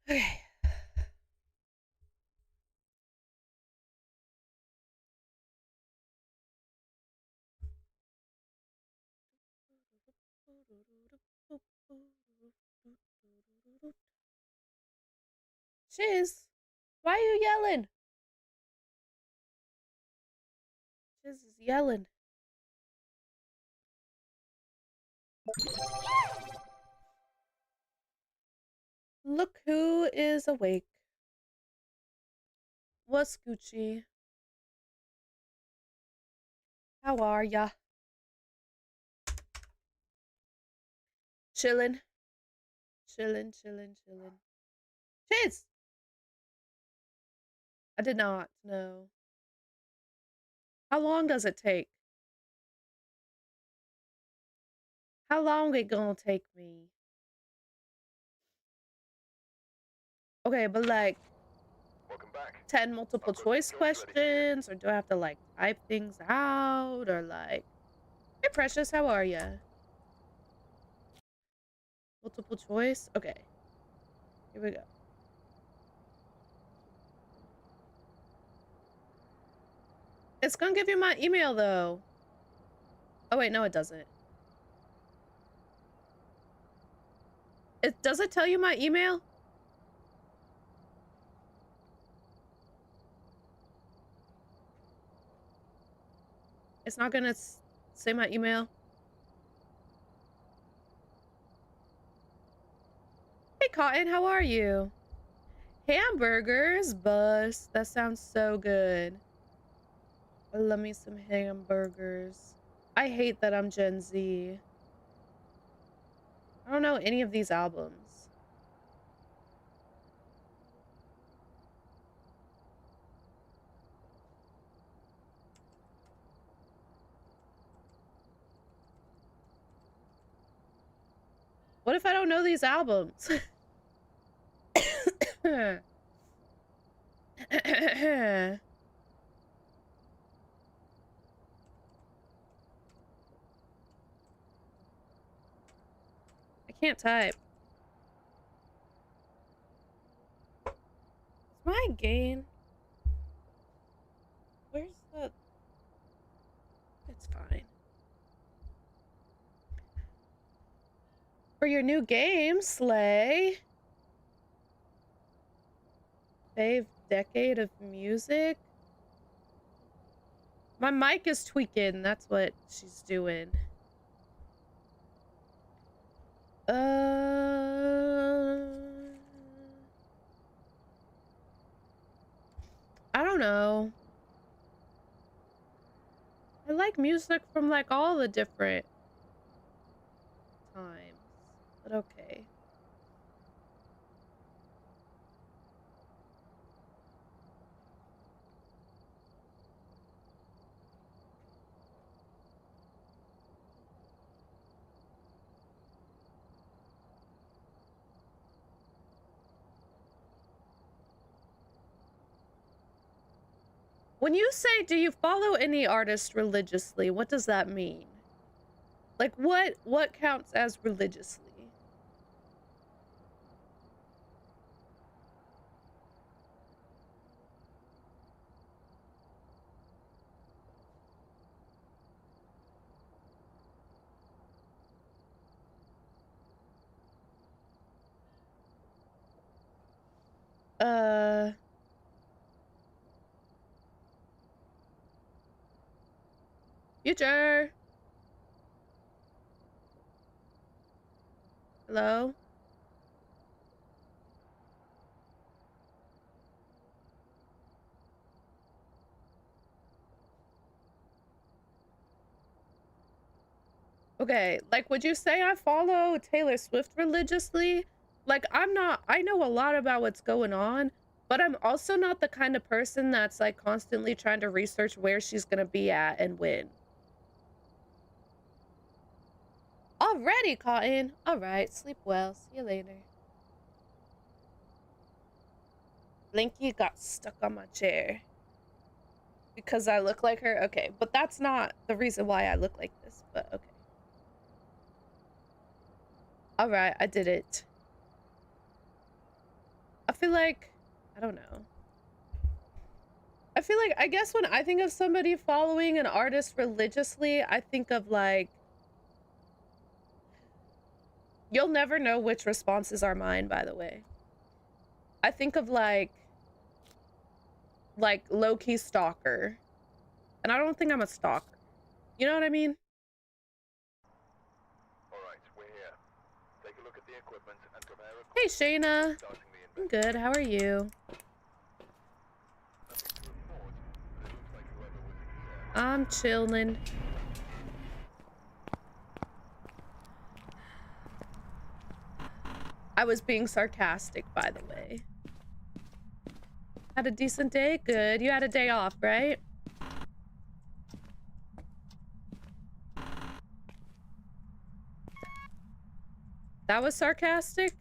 Okay. Shiz, why are you yelling? Shiz is yelling. Look who is awake. What's Gucci? How are ya? Chillin'. Chillin', chillin', chillin'. Shiz! I did not know. How long does it take? How long it gonna take me? Okay, but like 10 multiple choice questions, or do I have to like type things out, or like, hey Precious, how are ya? Multiple choice? Okay, here we go. It's gonna give you my email though. Oh wait, no it doesn't. Does it tell you my email? It's not gonna say my email. Hey Cotton, how are you? Hamburgers, bus. That sounds so good. I love me some hamburgers. I hate that I'm Gen Z. I don't know any of these albums. What if I don't know these albums? I can't type. Is my gain? Where's the... It's fine. For your new game, Slay. Fave decade of music. My mic is tweaking. That's what she's doing. I don't know. I like music from like all the different times, but okay. When you say, do you follow any artist religiously, what does that mean? Like, what counts as religiously? Uh... Future! Hello? Okay, like, would you say I follow Taylor Swift religiously? Like, I know a lot about what's going on, but I'm also not the kind of person that's, like, constantly trying to research where she's gonna be at and when. Already, Cotton! Alright, sleep well. See you later. Blinky got stuck on my chair. Because I look like her? Okay, but that's not the reason why I look like this, but okay. Alright, I did it. feel like, I don't know. I feel like, I guess when I think of somebody following an artist religiously, I think of like, you'll never know which responses are mine, by the way. I think of like low-key stalker. And I don't think I'm a stalker. You know what I mean? All right, we're here. Take a look at the equipment and prepare a Hey, Shayna. starting the I'm good. How are you? nothing to report, but it looks like whoever was here. I'm chilling. I was being sarcastic, by the way. Had a decent day? Good. You had a day off, right? That was sarcastic?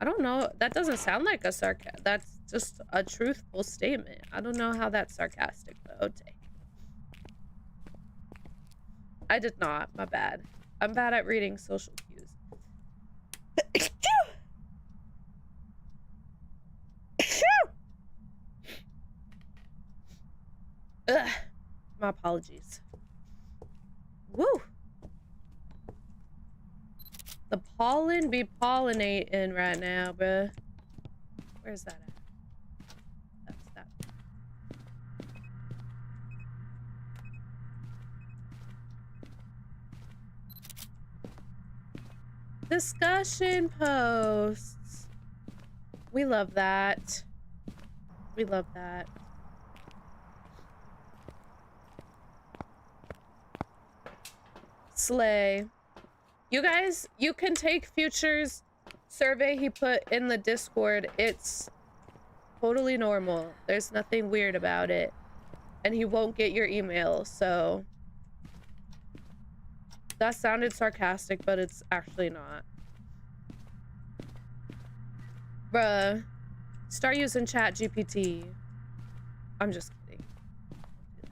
I don't know. That doesn't sound like a sarcastic. That's just a truthful statement. I don't know how that's sarcastic, though. I did not. My bad. I'm bad at reading social cues. Ugh. My apologies. Woo! The pollen be pollinating right now, bruh. Where's that at? That's that. Discussion posts. We love that. We love that. Slay. You guys, you can take Future's survey he put in the Discord. It's totally normal. There's nothing weird about it. And he won't get your email, so... That sounded sarcastic, but it's actually not. Bruh. Start using ChatGPT. I'm just kidding. Don't do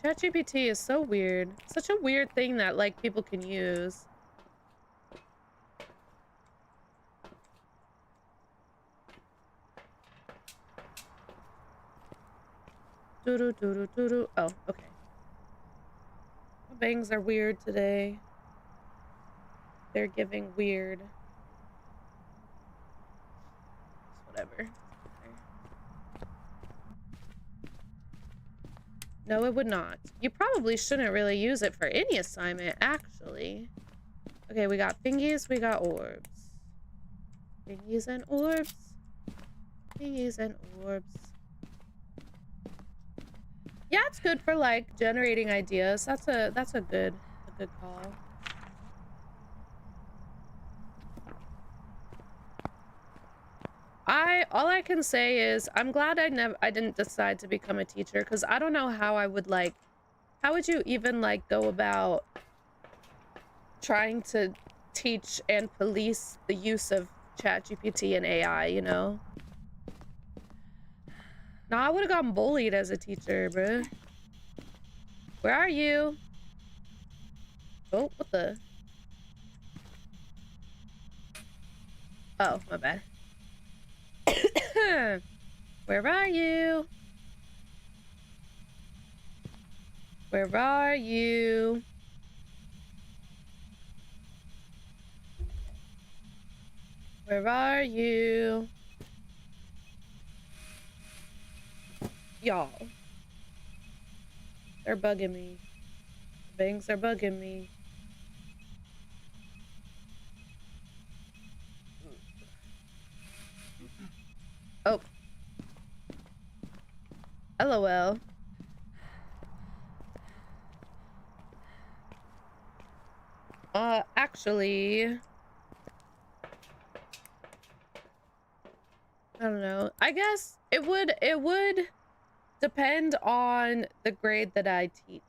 that. ChatGPT is so weird. Such a weird thing that, like, people can use. Doo-doo-doo-doo-doo-doo. Oh, okay. My bangs are weird today. They're giving weird. Whatever. No, it would not. You probably shouldn't really use it for any assignment, actually. Okay, we got fingies, we got orbs. Fingies and orbs. Fingies and orbs. Yeah, it's good for like generating ideas. That's a good call. All I can say is I'm glad I didn't decide to become a teacher, because I don't know how I would like, how would you even like go about trying to teach and police the use of ChatGPT and AI, you know? Nah, I would have gotten bullied as a teacher, bruh. Where are you? Oh, what the? Oh, my bad. Where are you? Where are you? Where are you? Y'all. They're bugging me. Bangs are bugging me. Oh. LOL. Actually, I don't know. I guess it would depend on the grade that I teach.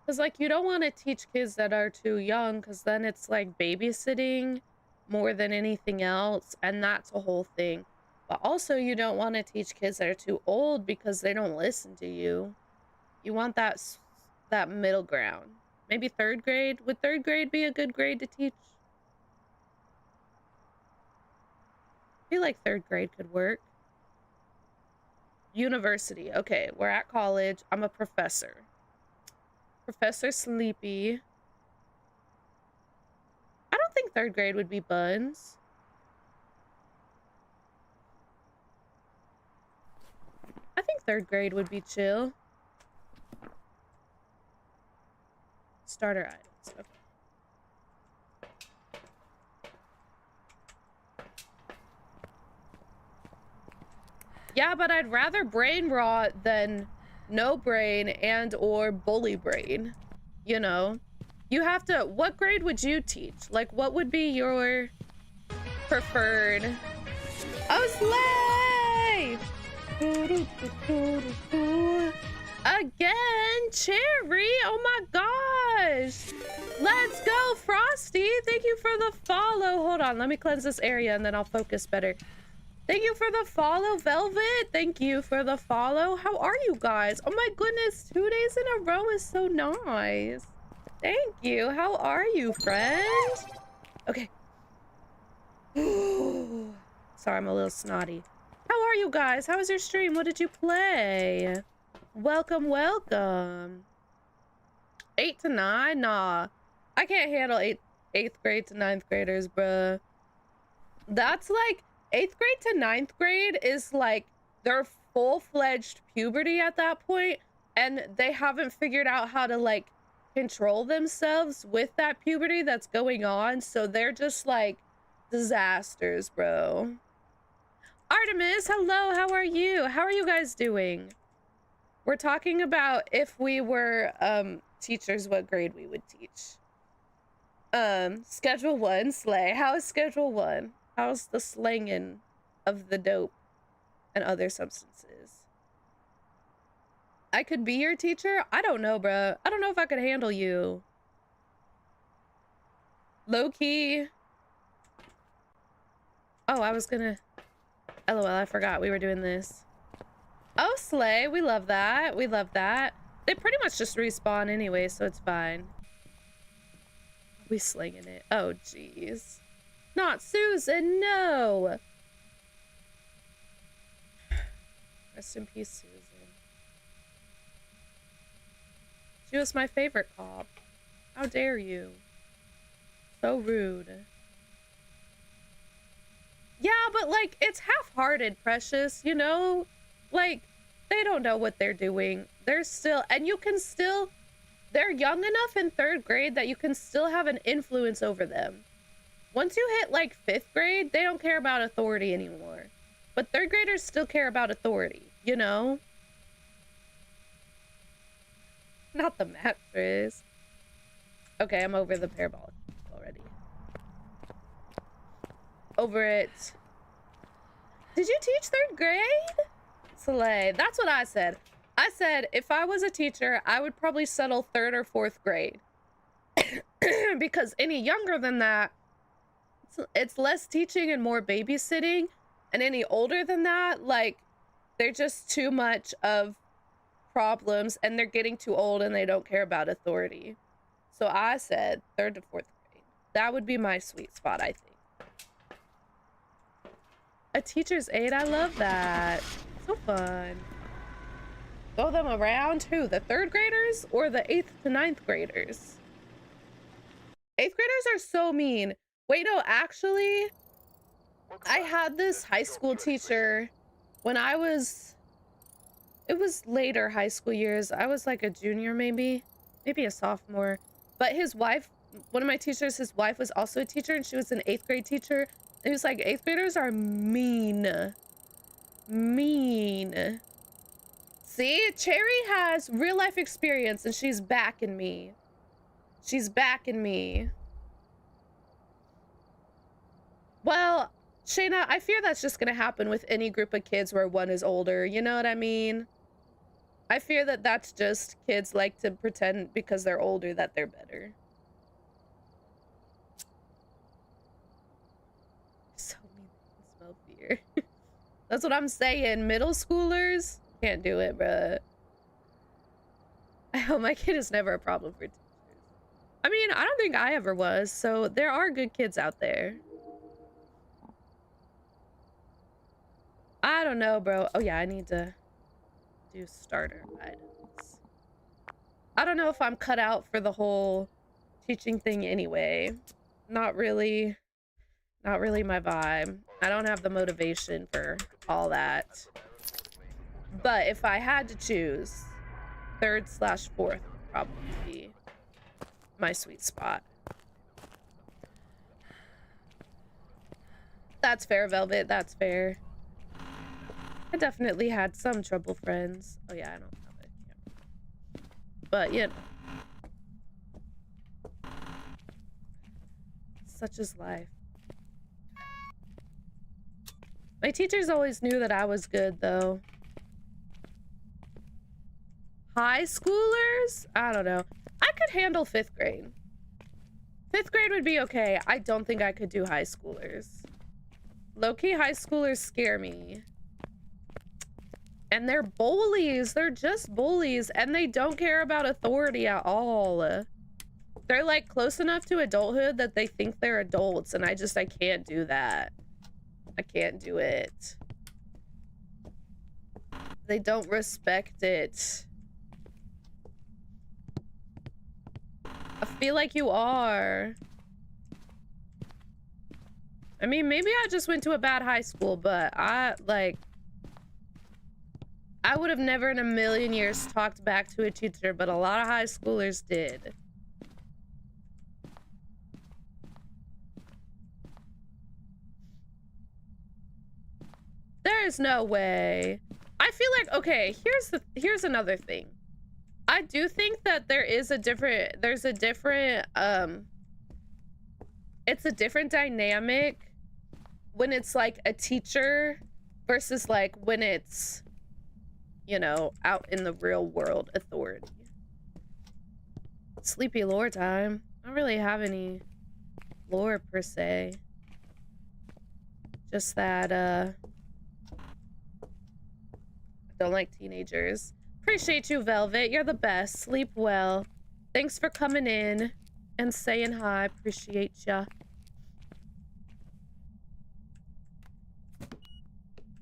Because, like, you don't want to teach kids that are too young, because then it's like babysitting more than anything else, and that's a whole thing. But also, you don't want to teach kids that are too old because they don't listen to you. You want that middle ground. Maybe third grade? Would third grade be a good grade to teach? I feel like third grade could work. University. Okay, we're at college. I'm a professor. Professor Sleepy. I don't think third grade would be buns. I think third grade would be chill. Starter items. Okay. Yeah, but I'd rather brain rot than no brain and or bully brain. You know? You have to... What grade would you teach? Like, what would be your preferred... Oh, slay! Again, Cherry! Oh my gosh! Let's go, Frosty! Thank you for the follow. Hold on, let me cleanse this area and then I'll focus better. Thank you for the follow, Velvet. Thank you for the follow. How are you guys? Oh my goodness, 2 days in a row is so nice. Thank you. How are you, friend? Okay. Sorry, I'm a little snotty. How are you guys? How was your stream? What did you play? Welcome, welcome. 8 to 9? Nah. I can't handle 8th grade to 9th graders, bruh. That's like... 8th grade to 9th grade is like their full-fledged puberty at that point, and they haven't figured out how to like control themselves with that puberty that's going on, so they're just like disasters, bro. Artemis, hello, how are you? How are you guys doing? We're talking about if we were teachers, what grade we would teach. Schedule 1, slay. How is schedule 1? How's the slanging of the dope and other substances? I could be your teacher? I don't know, bro. I don't know if I could handle you. Low-key. Oh, I was gonna... LOL, I forgot we were doing this. Oh, slay. We love that. We love that. They pretty much just respawn anyway, so it's fine. We slinging it. Oh, jeez. Not Susan, no! Rest in peace, Susan. She was my favorite cop. How dare you? So rude. Yeah, but like, it's half-hearted, Precious, you know? Like, they don't know what they're doing. They're still, and you can still, they're young enough in 3rd grade that you can still have an influence over them. Once you hit like 5th grade, they don't care about authority anymore. But 3rd graders still care about authority, you know? Not the mattress. Okay, I'm over the parabolic already. Over it. Did you teach 3rd grade? Slay. That's what I said. I said if I was a teacher, I would probably settle 3rd or 4th grade. Because any younger than that, it's less teaching and more babysitting, and any older than that, like, they're just too much of problems and they're getting too old and they don't care about authority. So I said 3rd to 4th grade. That would be my sweet spot, I think. A teacher's aide, I love that. So fun. Throw them around. Who, the 3rd graders or the 8th to 9th graders? 8th graders are so mean. Wait, no, actually, I had this high school teacher when I was, it was later high school years. I was like a junior, maybe a sophomore. But his wife, one of my teachers, his wife was also a teacher, and she was an 8th grade teacher. It was like 8th graders are mean. Mean. See, Cherry has real life experience and she's backing me. She's backing me. Well, Shayna, I fear that's just gonna happen with any group of kids where one is older. You know what I mean? I fear that that's just kids like to pretend because they're older that they're better. So mean, smell fear. That's what I'm saying. Middle schoolers can't do it, bruh. No, my kid is never a problem for teachers. I mean, I don't think I ever was, so there are good kids out there. I don't know, bro. Oh yeah, I need to do starter items. I don't know if I'm cut out for the whole teaching thing anyway. Not really my vibe. I don't have the motivation for all that. But if I had to choose, 3rd/4th would probably be my sweet spot. That's fair, Velvet. That's fair. I definitely had some trouble friends. Oh yeah, I don't have it. Yeah. But you know, such is life. My teachers always knew that I was good, though. High schoolers? I don't know. I could handle 5th grade. 5th grade would be okay. I don't think I could do high schoolers. Low-key high schoolers scare me. And they're bullies. They're just bullies. And they don't care about authority at all. They're like close enough to adulthood that they think they're adults. And I can't do that. I can't do it. They don't respect it. I feel like you are. I mean, maybe I just went to a bad high school, but I would have never in a million years talked back to a teacher, but a lot of high schoolers did. There's no way. I feel like, okay, here's another thing. I do think that it's a different dynamic when it's like a teacher versus like when it's, you know, out in the real world authority. Sleepy lore time. I don't really have any lore per se. Just that, I don't like teenagers. Appreciate you, Velvet. You're the best. Sleep well. Thanks for coming in and saying hi. Appreciate ya.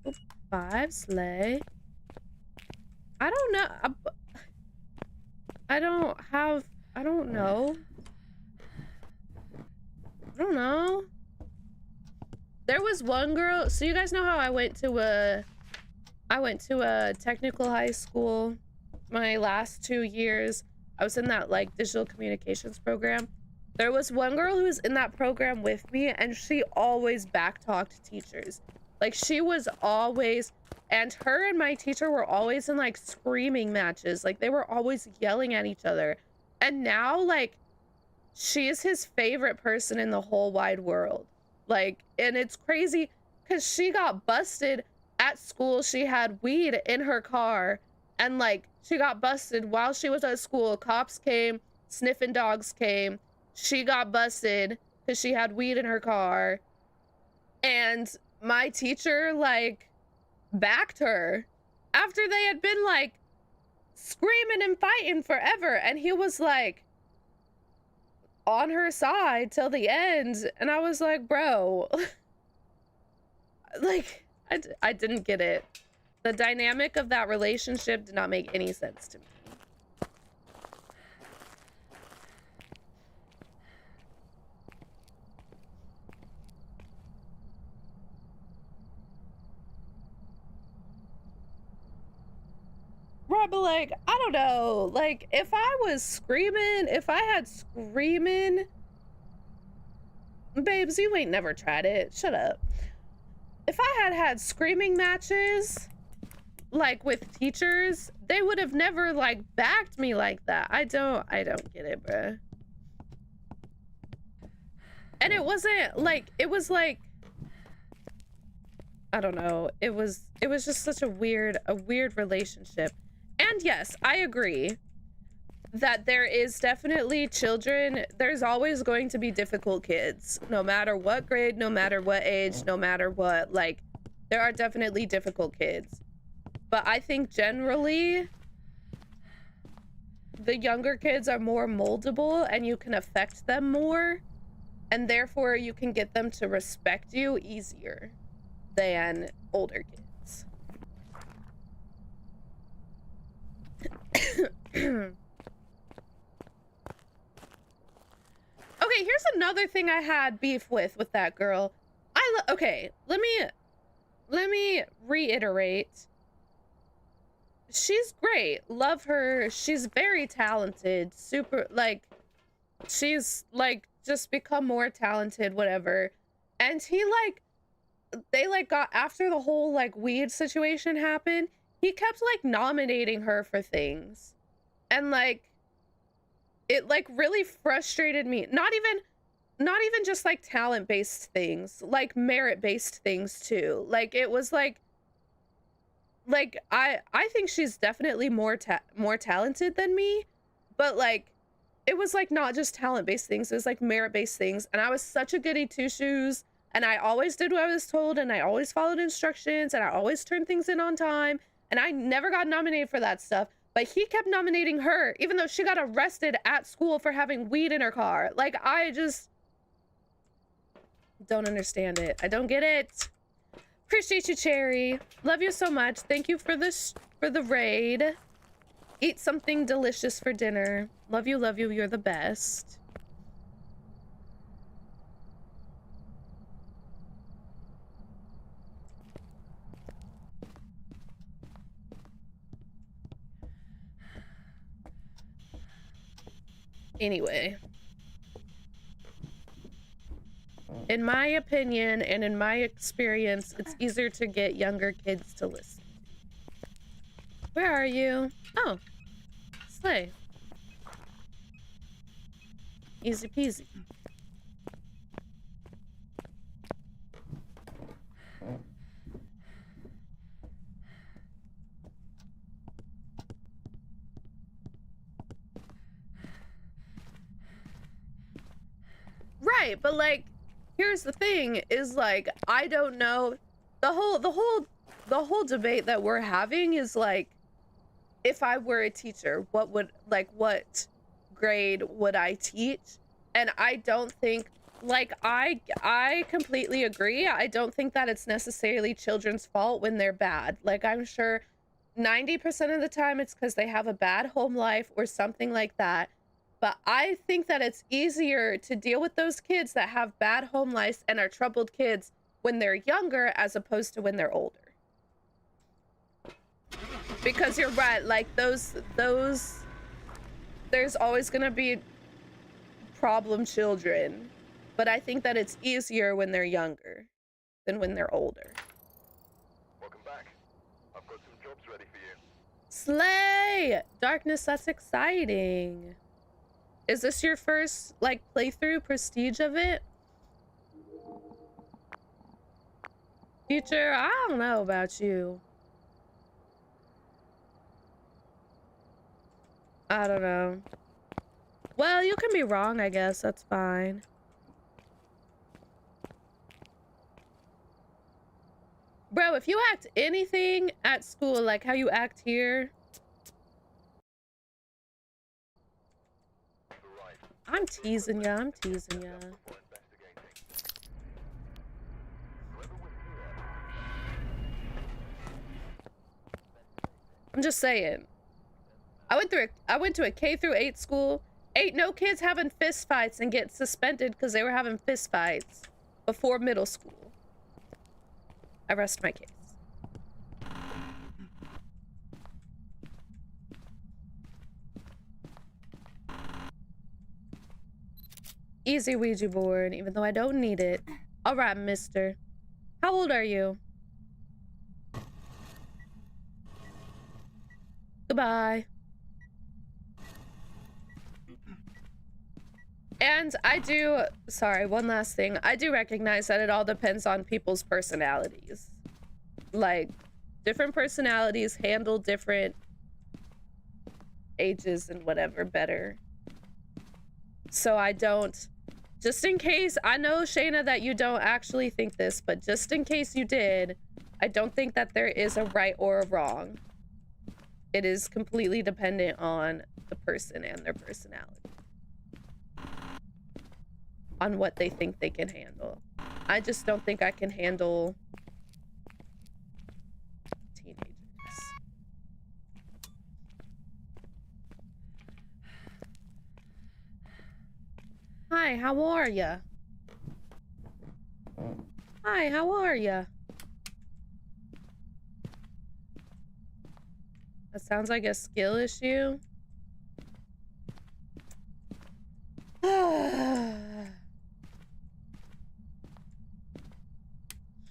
Oop, 5 slay. I don't know. I don't know. I don't know. There was one girl. So you guys know how I went to a technical high school my last 2 years. I was in that like digital communications program. There was one girl who was in that program with me, and she always backtalked teachers. Like she was always, and her and my teacher were always in like screaming matches. Like they were always yelling at each other. And now like she is his favorite person in the whole wide world. Like, and it's crazy because she got busted at school. She had weed in her car, and like she got busted while she was at school. Cops came, sniffing dogs came. She got busted because she had weed in her car, and my teacher like backed her after they had been like screaming and fighting forever, and he was like on her side till the end. And I was like, bro, like I didn't get it. The dynamic of that relationship did not make any sense to me. Right, but like, I don't know. Like, if I was screaming, if I had screaming, babes, you ain't never tried it. Shut up. If I had screaming matches, like with teachers, they would have never like backed me like that. I don't get it, bruh. And it wasn't like, it was like, I don't know. It was just such a weird relationship. And yes, I agree that there is definitely children. There's always going to be difficult kids, no matter what grade, no matter what age, no matter what. Like, there are definitely difficult kids. But I think generally, the younger kids are more moldable and you can affect them more, and therefore you can get them to respect you easier than older kids. Okay, here's another thing I had beef with that girl. Okay, let me reiterate. She's great. Love her. She's very talented. Super, like, she's, like, just become more talented, whatever. And he, like, they, like, got, after the whole, like, weed situation happened, he kept, like, nominating her for things. And, like, it, like, really frustrated me. Not even just, like, talent-based things, like, merit-based things, too. Like, it was, like, I think she's definitely more talented than me, but, like, it was, like, not just talent-based things, it was, like, merit-based things, and I was such a goody two-shoes, and I always did what I was told, and I always followed instructions, and I always turned things in on time, and I never got nominated for that stuff, but he kept nominating her, even though she got arrested at school for having weed in her car. Like, I just don't understand it. I don't get it. Appreciate you, Cherry. Love you so much. Thank you for the raid. Eat something delicious for dinner. Love you, love you. You're the best. Anyway. In my opinion and in my experience, it's easier to get younger kids to listen. Where are you? Oh, Slay. Easy peasy. Right, but like, here's the thing is like, I don't know, the whole debate that we're having is like, if I were a teacher, what grade would I teach? And I don't think, like, I completely agree. I don't think that it's necessarily children's fault when they're bad. Like, I'm sure 90% of the time it's because they have a bad home life or something like that. But I think that it's easier to deal with those kids that have bad home lives and are troubled kids when they're younger as opposed to when they're older. Because you're right, like those there's always gonna be problem children. But I think that it's easier when they're younger than when they're older. Welcome back. I've got some jobs ready for you. Slay! Darkness, that's exciting. Is this your first, like, playthrough prestige of it? Future, I don't know about you. I don't know. Well, you can be wrong, I guess. That's fine. Bro, if you act anything at school like how you act here, I'm teasing ya, I'm teasing ya. I'm just saying. I went to a K through 8 school. Ain't no kids having fist fights and get suspended because they were having fist fights before middle school. I rest my case. Easy Ouija board, even though I don't need it. All right, mister. How old are you? Goodbye. And I do, sorry, one last thing. I do recognize that it all depends on people's personalities. Like, different personalities handle different ages and whatever better. So I don't, just in case, I know, Shayna, that you don't actually think this, but just in case you did, I don't think that there is a right or a wrong. It is completely dependent on the person and their personality, on what they think they can handle. I just don't think I can handle teenagers. Hi, how are ya? Hi, how are ya? That sounds like a skill issue.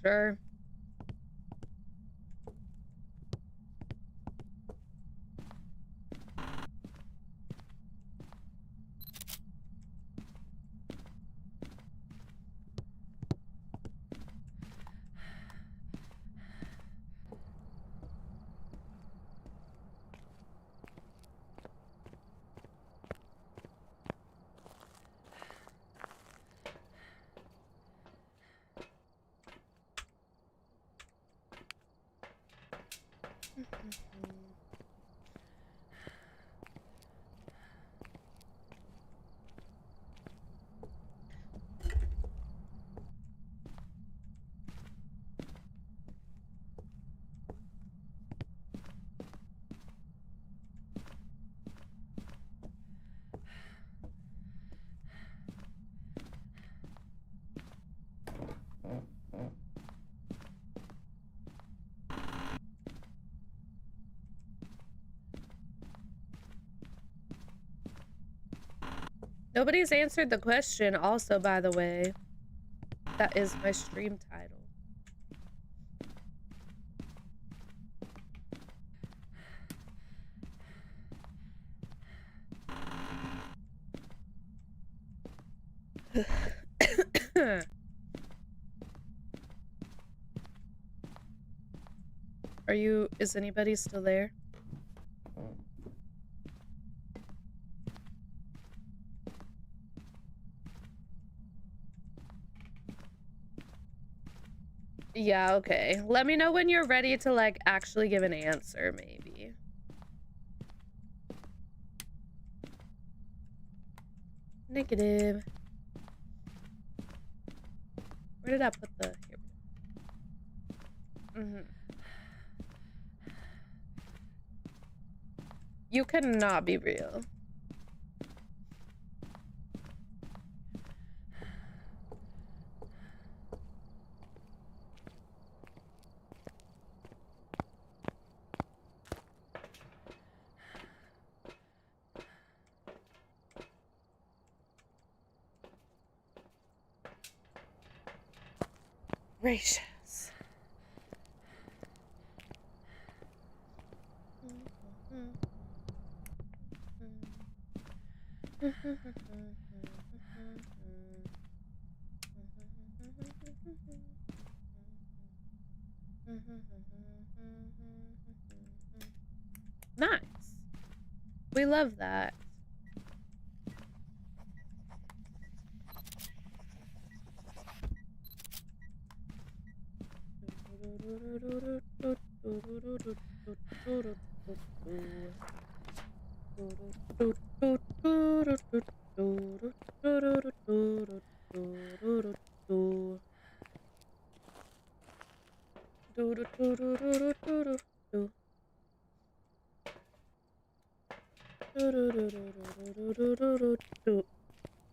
Sure. Nobody's answered the question also, by the way. That is my stream title. Is anybody still there? Yeah, okay. Let me know when you're ready to, like, actually give an answer, maybe. Negative. Where did I put the... Here we go. You cannot be real. Gracious. Nice. We love that.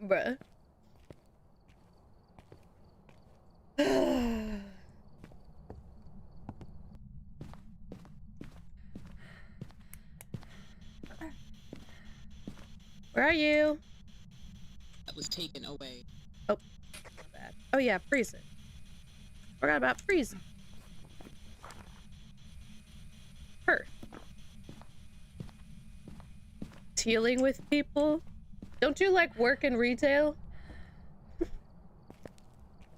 Bruh. Where are you? That was taken away. Oh, bad. Oh yeah, freezing. Forgot about freezing. Her. Dealing with people. Don't you like work in retail?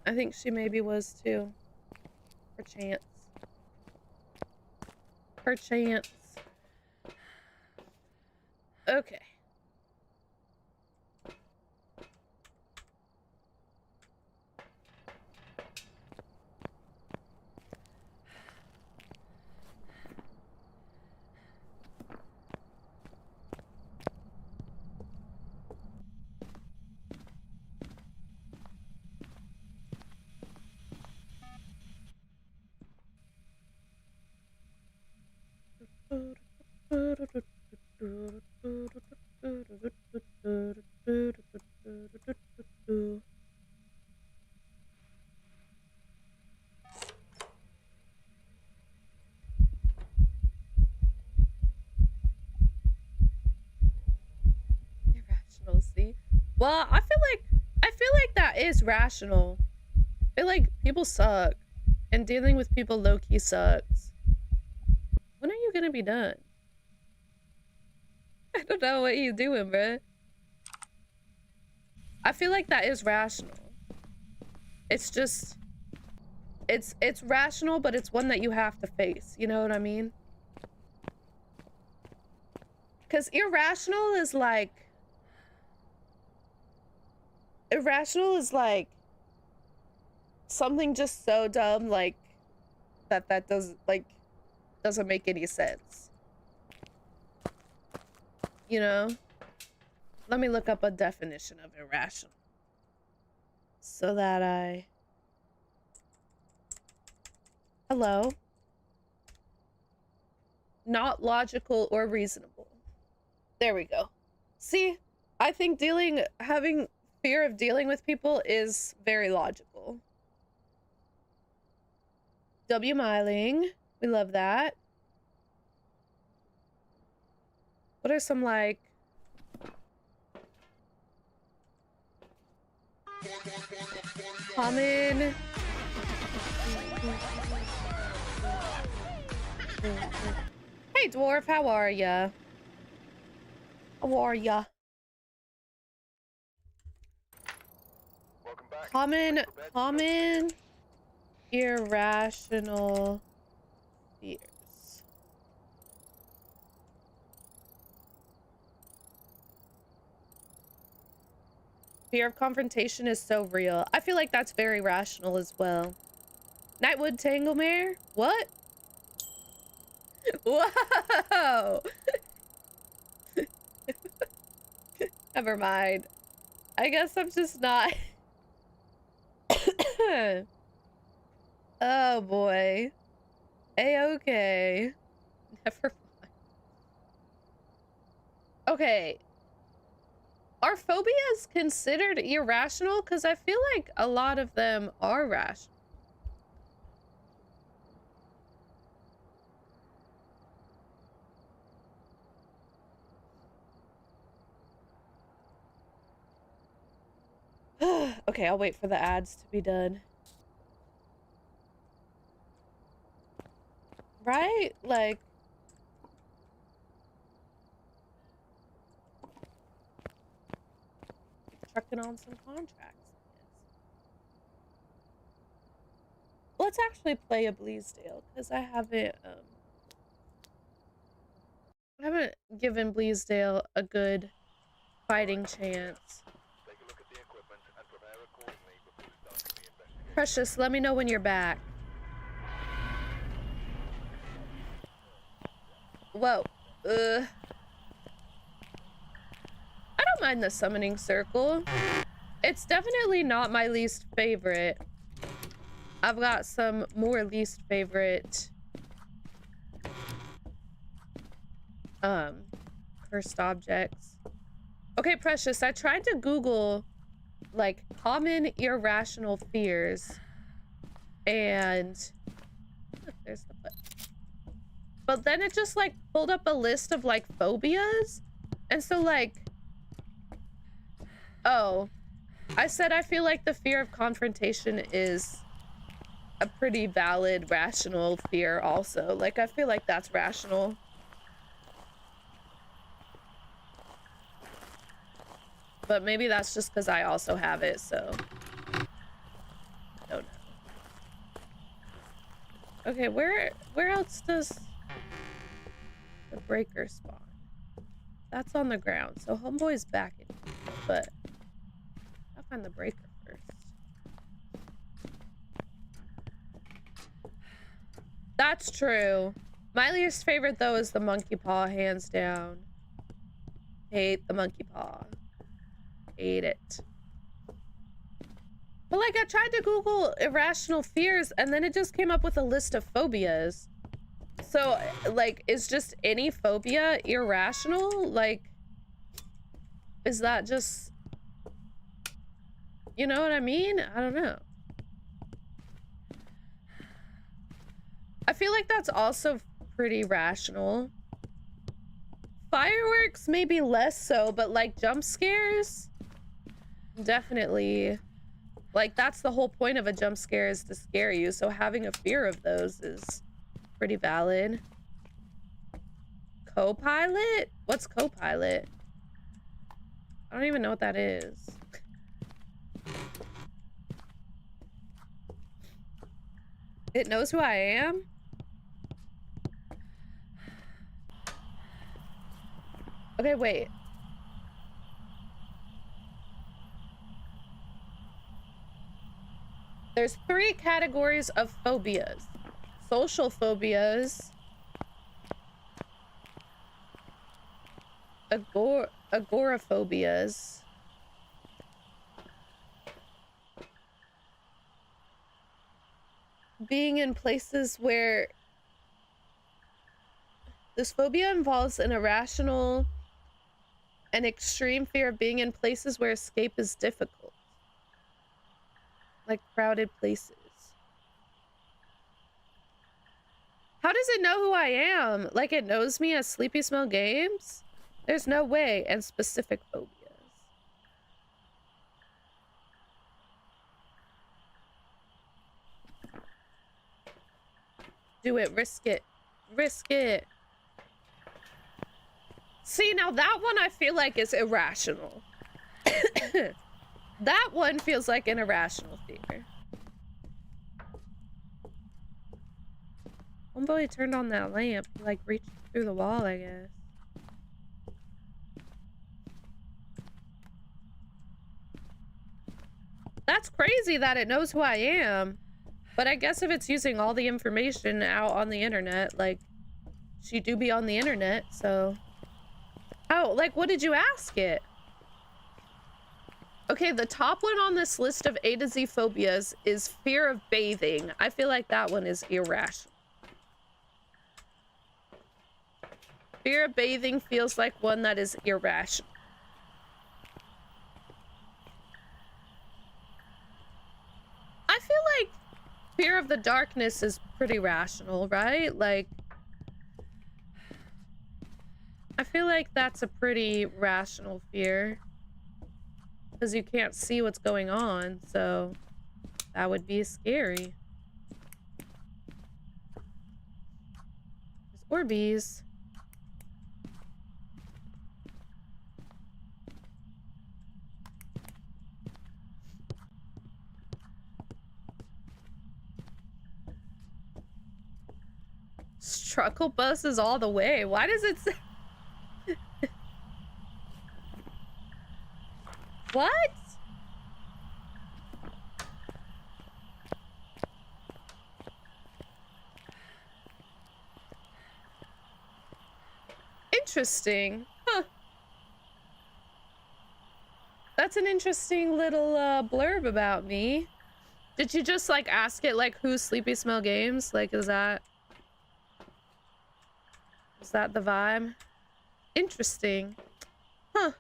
I think she maybe was too. Perchance. Perchance. Okay. Irrational, see? Well, I feel like that is rational. I feel like people suck. And dealing with people low-key sucks. When are you gonna be done? I don't know what you doing, bruh. I feel like that is rational. It's just... It's rational, but it's one that you have to face. You know what I mean? Because irrational is like... Irrational is like... something just so dumb, like... That doesn't make any sense. You know? Let me look up a definition of irrational. So that I... Hello? Not logical or reasonable. There we go. See? I think having fear of dealing with people is very logical. W. Miling. We love that. What are some, like... common... Hey, dwarf, how are ya? How are ya? Welcome back. Common irrational fears. Fear of confrontation is so real. I feel like that's very rational as well. Nightwood Tanglemare? What? Whoa! Never mind. I guess I'm just not... Oh boy. A-okay. Never mind. Okay. Are phobias considered irrational? Because I feel like a lot of them are rational. Okay, I'll wait for the ads to be done. Right? Like... trucking on some contracts. Let's actually play a Bleasdale, because I haven't given Bleasdale a good fighting chance. Take a look at the equipment and prepare accordingly before starting the investigation. Precious, let me know when you're back. Whoa. I don't mind the summoning circle. It's definitely not my least favorite. I've got some more least favorite cursed objects. Okay, Precious, I tried to Google like common irrational fears and look, there's the foot. But then it just like pulled up a list of like phobias. And so like, oh, I said I feel like the fear of confrontation is a pretty valid, rational fear also. Like, I feel like that's rational. But maybe that's just because I also have it, so... I don't know. Okay, where else does the breaker spawn? That's on the ground, so homeboy's back in here, but I'll find the breaker first. That's true. My least favorite though is the monkey paw, hands down. Hate the monkey paw. Hate it. But like, I tried to Google irrational fears and then it just came up with a list of phobias. So, like, is just any phobia irrational? Like, is that just... You know what I mean? I don't know. I feel like that's also pretty rational. Fireworks, maybe less so, but like jump scares, definitely. Like, that's the whole point of a jump scare, is to scare you. So having a fear of those is pretty valid. Co-pilot? What's co-pilot? I don't even know what that is. It knows who I am? Okay, wait. There's 3 categories of phobias. Social phobias, agoraphobias, being in places where... This phobia involves an irrational and extreme fear of being in places where escape is difficult. Like crowded places. How does it know who I am? Like, it knows me as Sleepy Smell Games? There's no way. And specific phobias. Do it. Risk it. Risk it. See, now that one I feel like is irrational. That one feels like an irrational fear. Homeboy turned on that lamp. He, like, reached through the wall, I guess. That's crazy that it knows who I am. But I guess if it's using all the information out on the internet, like, she do be on the internet, so... Oh, like, what did you ask it? Okay, the top one on this list of A to Z phobias is fear of bathing. I feel like that one is irrational. Fear of bathing feels like one that is irrational. I feel like fear of the darkness is pretty rational, right? Like, I feel like that's a pretty rational fear. Because you can't see what's going on, so that would be scary. There's Orbeez. Struckle buses all the way. Why does it say... What? Interesting. Huh. That's an interesting little blurb about me. Did you just like ask it like who's Sleepy Smell Games? Like, is that the vibe? Interesting. Huh.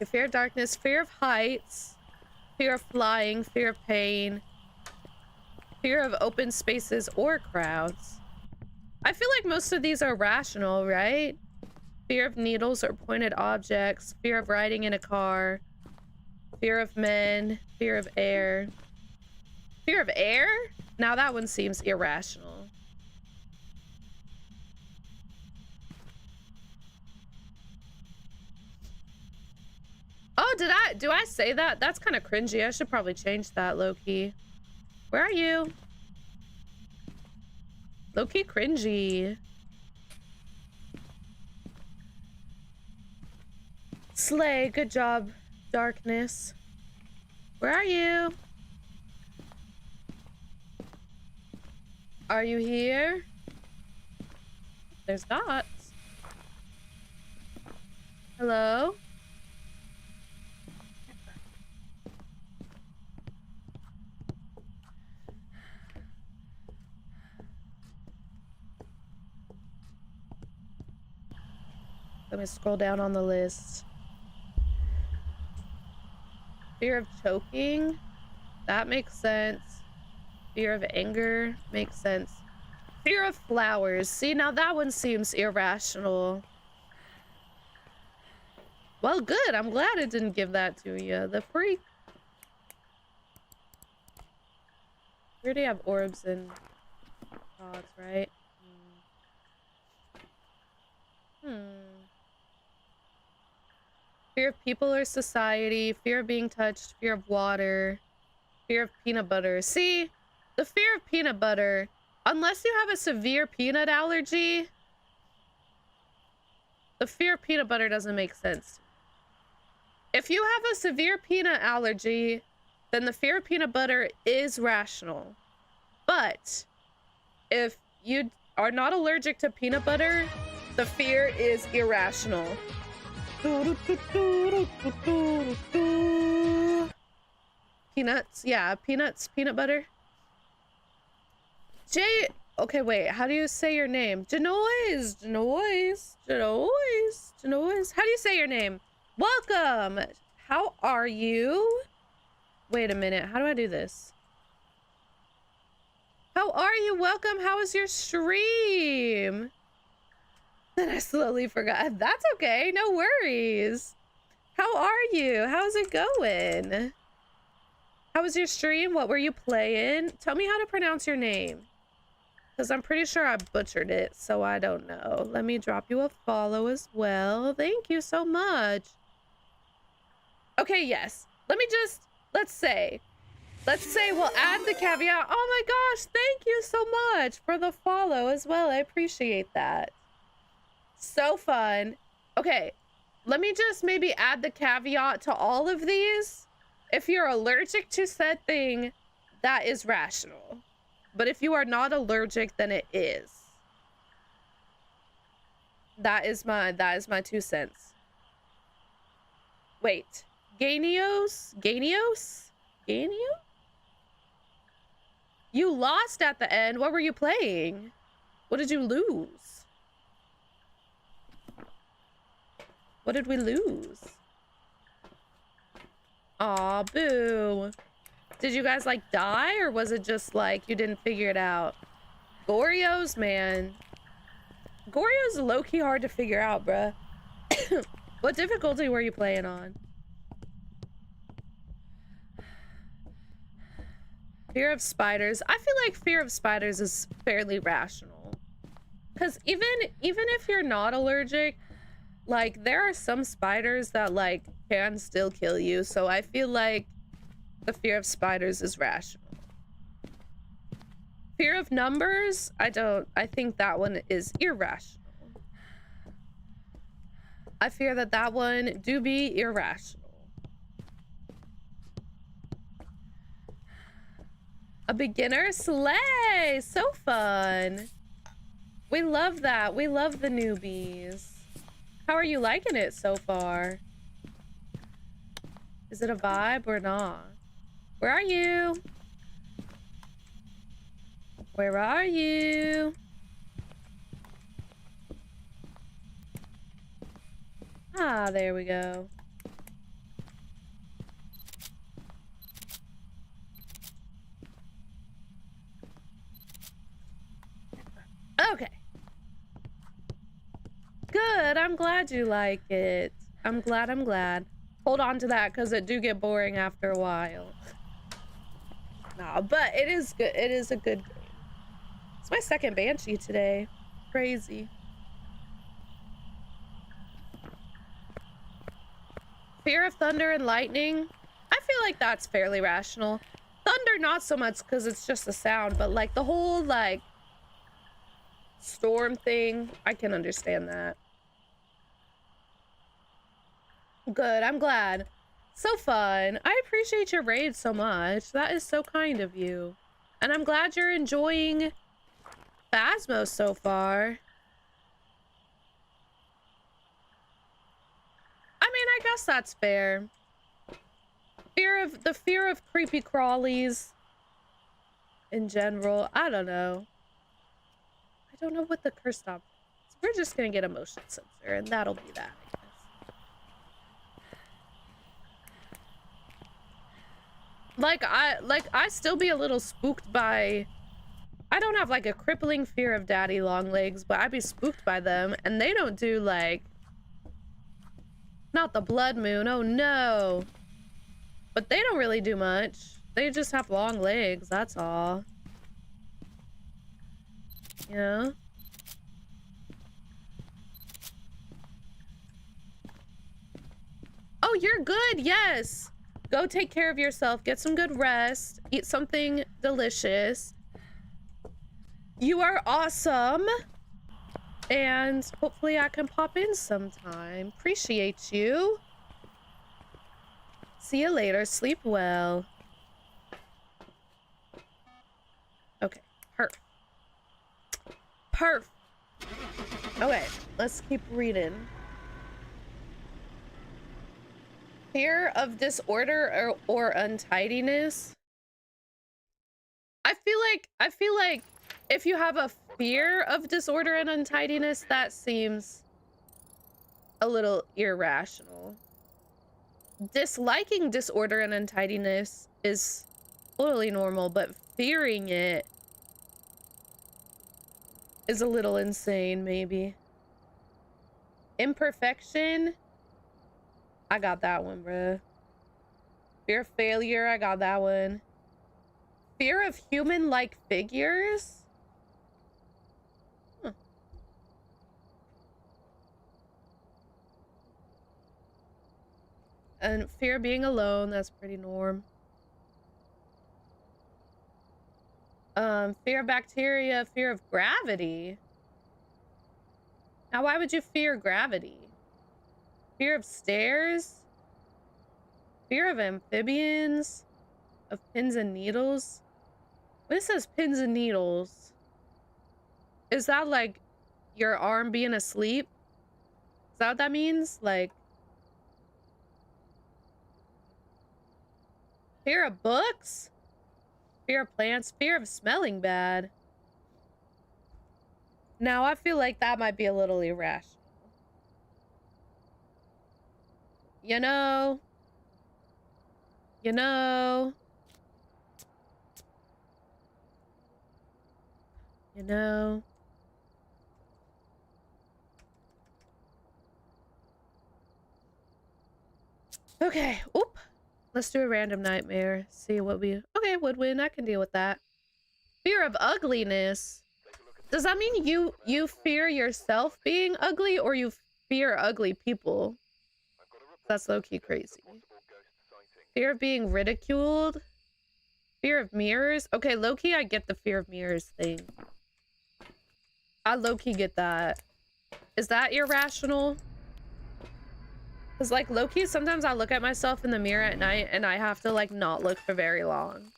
Fear of darkness, fear of heights, fear of flying, fear of pain, fear of open spaces or crowds. I feel like most of these are rational, right? Fear of needles or pointed objects, fear of riding in a car, fear of men, fear of air. Fear of air? Now that one seems irrational. Oh, do I say that? That's kind of cringy. I should probably change that, low-key. Where are you? Low-key cringy. Slay, good job, darkness. Where are you? Are you here? There's dots. Hello? Let me scroll down on the list. Fear of choking. That makes sense. Fear of anger makes sense. Fear of flowers. See, now that one seems irrational. Well, good. I'm glad it didn't give that to you. The freak. We already have orbs and pods, right? Fear of people or society. Fear of being touched. Fear of water. Fear of peanut butter. See, the fear of peanut butter, unless you have a severe peanut allergy, the fear of peanut butter doesn't make sense. If you have a severe peanut allergy, then the fear of peanut butter is rational. But if you are not allergic to peanut butter, the fear is irrational. Peanuts, yeah, peanuts, peanut butter. Okay, wait, how do you say your name? Genoise. How do you say your name? Welcome. How are you? Wait a minute, how do I do this? How are you? Welcome. How was your stream? Then I slowly forgot. That's okay. No worries. How are you? How's it going? How was your stream? What were you playing? Tell me how to pronounce your name. Because I'm pretty sure I butchered it, so I don't know. Let me drop you a follow as well. Thank you so much. Okay, yes. Let's say we'll add the caveat. Oh my gosh, thank you so much for the follow as well. I appreciate that. So fun. Okay, let me just maybe add the caveat to all of these. If you're allergic to said thing, that is rational. But if you are not allergic, then it is. That is my 2 cents. Wait, Ganios? You lost at the end. What were you playing? What did you lose? What did we lose? Aw, boo. Did you guys like die, or was it just like you didn't figure it out? Gorio's, man. Gorio's low-key hard to figure out, bruh. What difficulty were you playing on? Fear of spiders. I feel like fear of spiders is fairly rational. Because even if you're not allergic, like, there are some spiders that, like, can still kill you. So I feel like the fear of spiders is rational. Fear of numbers? I think that one is irrational. I fear that one do be irrational. A beginner sleigh! So fun. We love that. We love the newbies. How are you liking it so far? Is it a vibe or not? Where are you? Where are you? Ah, there we go. Okay. Good. I'm glad you like it. I'm glad. Hold on to that, because it do get boring after a while. Nah, but it is good. It is a good game. It's my second Banshee today. Crazy. Fear of thunder and lightning. I feel like that's fairly rational. Thunder, not so much, because it's just a sound, but like the whole like storm thing, I can understand that. Good, I'm glad. So fun. I appreciate your raid so much. That is so kind of you. And I'm glad you're enjoying Phasmo so far. I mean, I guess that's fair. The fear of creepy crawlies in general. I don't know. I don't know what the curse stop. we're just gonna get a motion sensor, and that'll be that, I guess. I still be a little spooked by. I don't have like a crippling fear of daddy long legs, but I'd be spooked by them, and they don't do like. Not the blood moon. Oh no. But they don't really do much. They just have long legs. That's all. Yeah. Oh, you're good. Yes. Go take care of yourself. Get some good rest. Eat something delicious. You are awesome. And hopefully I can pop in sometime. Appreciate you. See you later. Sleep well. Okay. Perf. Okay. Let's keep reading. Fear of disorder or untidiness. I feel like if you have a fear of disorder and untidiness, that seems a little irrational. Disliking disorder and untidiness is totally normal, but fearing it is a little insane, maybe. Imperfection. I got that one, bruh. Fear of failure. I got that one. Fear of human-like figures? Huh. And fear of being alone. That's pretty norm. Fear of bacteria. Fear of gravity. Now, why would you fear gravity? Fear of stairs? Fear of amphibians? Of pins and needles? When it says pins and needles, is that like your arm being asleep? Is that what that means? Like, fear of books? Fear of plants? Fear of smelling bad? Now, I feel like that might be a little irrational. You know? You know? You know? Okay. Oop. Let's do a random nightmare. See what we... Okay, woodwind. I can deal with that. Fear of ugliness. Does that mean you fear yourself being ugly, or you fear ugly people? That's low-key crazy. Fear of being ridiculed. Fear of mirrors. Okay, low-key, I get the fear of mirrors thing. I low-key get that. Is that irrational? Because, like, low-key, sometimes I look at myself in the mirror at night and I have to, like, not look for very long.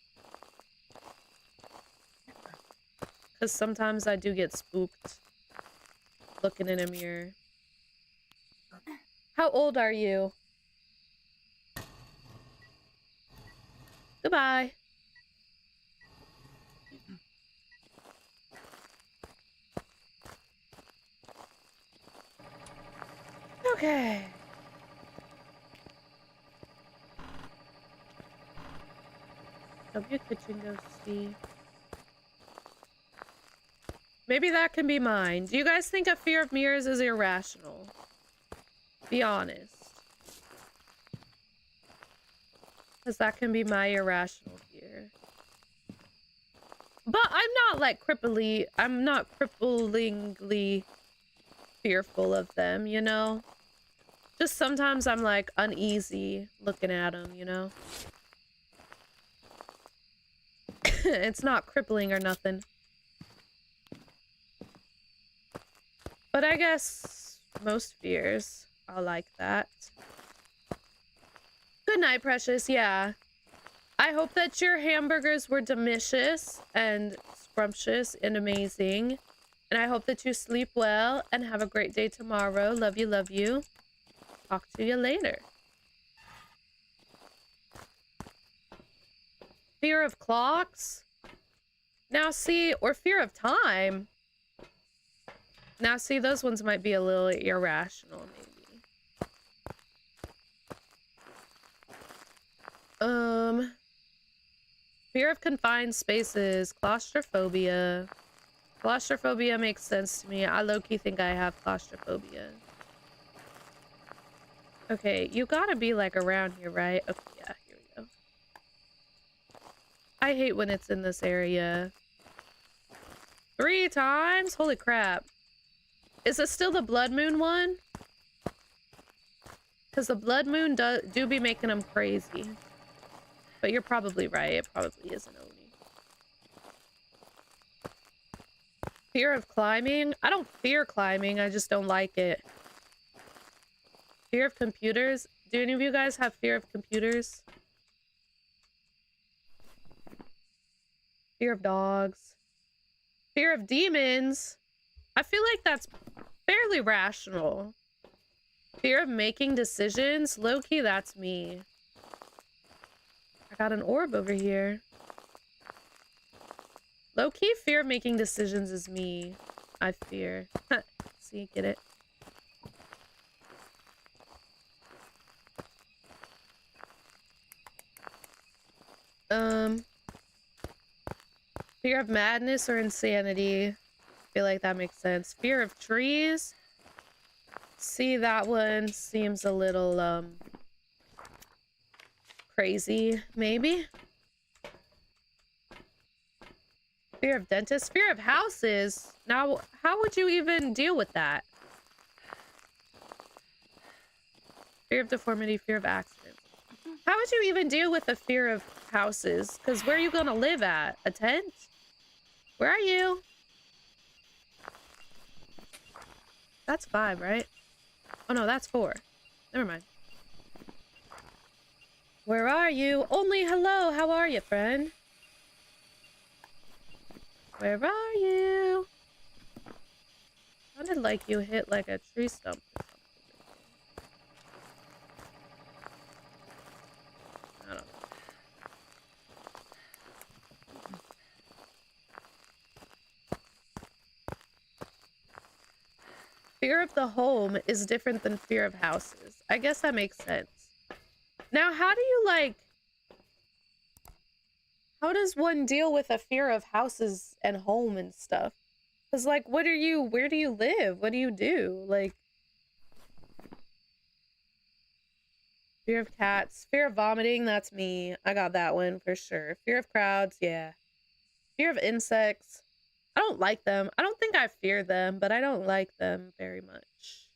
Because sometimes I do get spooked looking in a mirror. How old are you? Goodbye. Okay. W kitchen go see. Maybe that can be mine. Do you guys think a fear of mirrors is irrational? Be honest. Because that can be my irrational fear. But I'm not like I'm not cripplingly fearful of them, you know? Just sometimes I'm like uneasy looking at them, you know? It's not crippling or nothing. But I guess most fears are like that. Good night, precious. Yeah. I hope that your hamburgers were delicious and scrumptious and amazing. And I hope that you sleep well and have a great day tomorrow. Love you, love you. Talk to you later. Fear of clocks? Now see, or fear of time. Now, see, those ones might be a little irrational, maybe. Fear of confined spaces, claustrophobia. Claustrophobia makes sense to me. I low-key think I have claustrophobia. Okay, you gotta be like around here, right? Okay, yeah, here we go. I hate when it's in this area. 3 times? Holy crap. Is it still the blood moon one? Because the blood moon do be making them crazy. But you're probably right. It probably is an Oni. Fear of climbing? I don't fear climbing. I just don't like it. Fear of computers? Do any of you guys have fear of computers? Fear of dogs? Fear of demons? I feel like that's fairly rational. Fear of making decisions? Low-key, that's me. I got an orb over here. Low-key, fear of making decisions is me. I fear. See, get it? Fear of madness or insanity. I feel like that makes sense. Fear of trees. See, that one seems a little, crazy, maybe? Fear of dentists. Fear of houses. Now, how would you even deal with that? Fear of deformity. Fear of accidents. How would you even deal with the fear of houses? Because where are you gonna live at? A tent? Where are you? That's 5, right? Oh no, that's 4. Never mind. Where are you? Only hello. How are you, friend? Where are you? Sounded like you hit like a tree stump or something. I don't know. Fear of the home is different than fear of houses. I guess that makes sense. Now, how do you, like... How does one deal with a fear of houses and home and stuff? Because, like, where do you live? What do you do? Like... Fear of cats. Fear of vomiting, that's me. I got that one for sure. Fear of crowds, yeah. Fear of insects. I don't like them. I don't think I fear them, but I don't like them very much.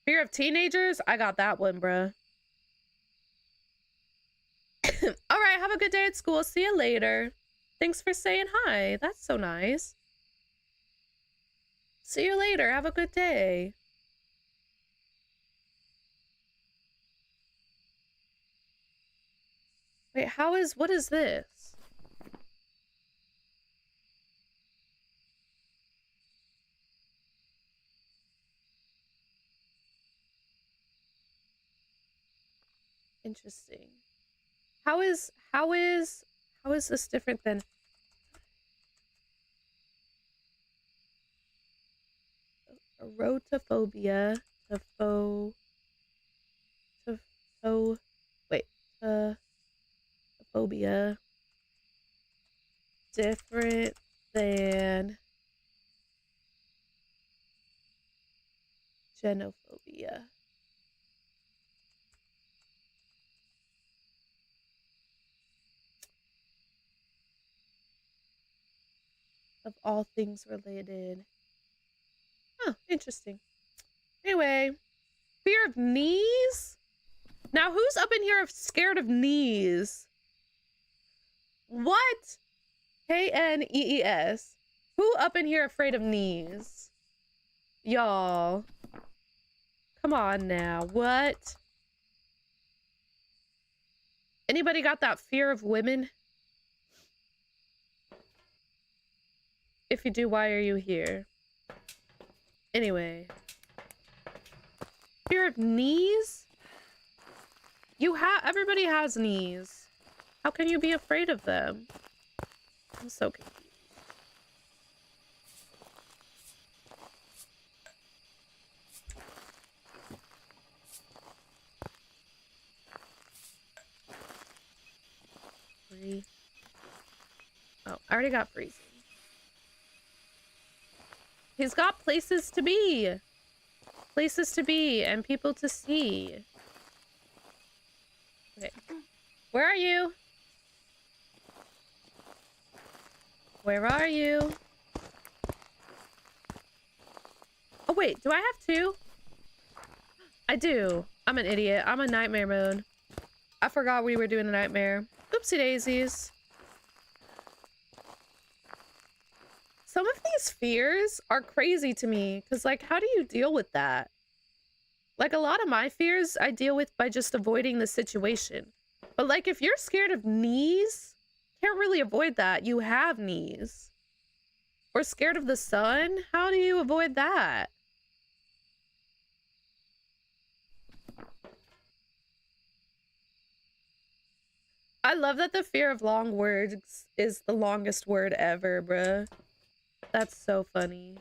Fear of teenagers? I got that one, bruh. Alright, have a good day at school. See you later. Thanks for saying hi. That's so nice. See you later. Have a good day. Wait, what is this? Interesting. How is this different than erotophobia? Phobia different than genophobia. Of all things related. Huh, interesting. Anyway, fear of knees? Now, who's up in here scared of knees? What? K-N-E-E-S. Who up in here afraid of knees? Y'all. Come on now. What? Anybody got that fear of women? If you do, why are you here? Anyway. Fear of knees? Everybody has knees. How can you be afraid of them? I'm so confused. I already got freezing. He's got places to be. Places to be and people to see. Okay. Where are you? Where are you? Oh, wait. Do I have two? I do. I'm an idiot. I'm in nightmare mode. I forgot we were doing a nightmare. Oopsie daisies. Some of these fears are crazy to me. Because, like, how do you deal with that? Like, a lot of my fears I deal with by just avoiding the situation. But, like, if you're scared of knees, can't really avoid that. You have knees. Or scared of the sun? How do you avoid that? I love that the fear of long words is the longest word ever, bruh. That's so funny.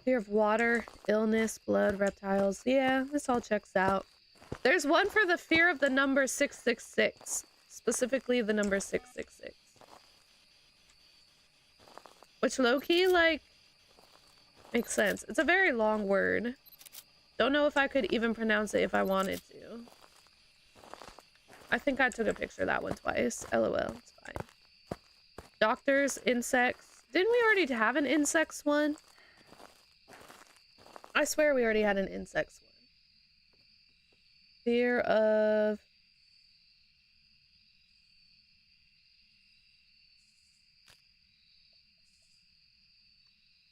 Fear of water, illness, blood, reptiles. Yeah, this all checks out. There's one for the fear of the number 666. Specifically the number 666. Which low-key, like, makes sense. It's a very long word. Don't know if I could even pronounce it if I wanted to. I think I took a picture of that one twice. LOL, it's fine. Doctors, insects. Didn't we already have an insects one? I swear we already had an insects one. Fear of...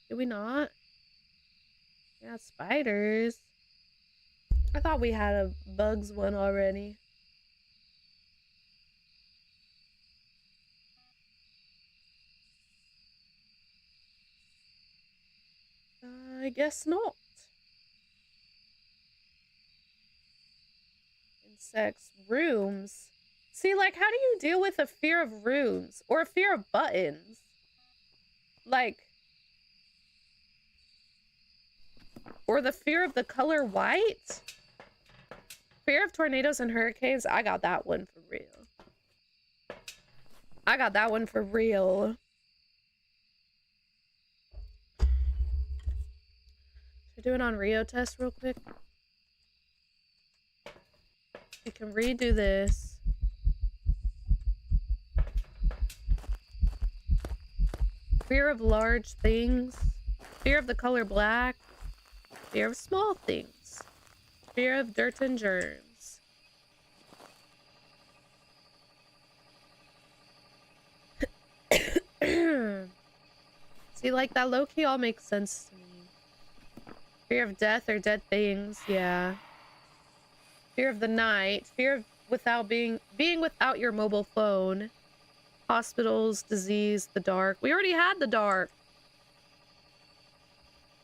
Did we not? Yeah, spiders. I thought we had a bugs one already. I guess not. Insects, rooms. See, like, how do you deal with a fear of rooms or a fear of buttons? Like, or the fear of the color white? Fear of tornadoes and hurricanes. I got that one for real. I got that one for real. Should I do it on Rio test real quick? We can redo this. Fear of large things. Fear of the color black. Fear of small things. Fear of dirt and germs. See, like, that low-key all makes sense to me. Fear of death or dead things, yeah. Fear of the night. Fear of being without your mobile phone. Hospitals, disease, the dark. We already had the dark.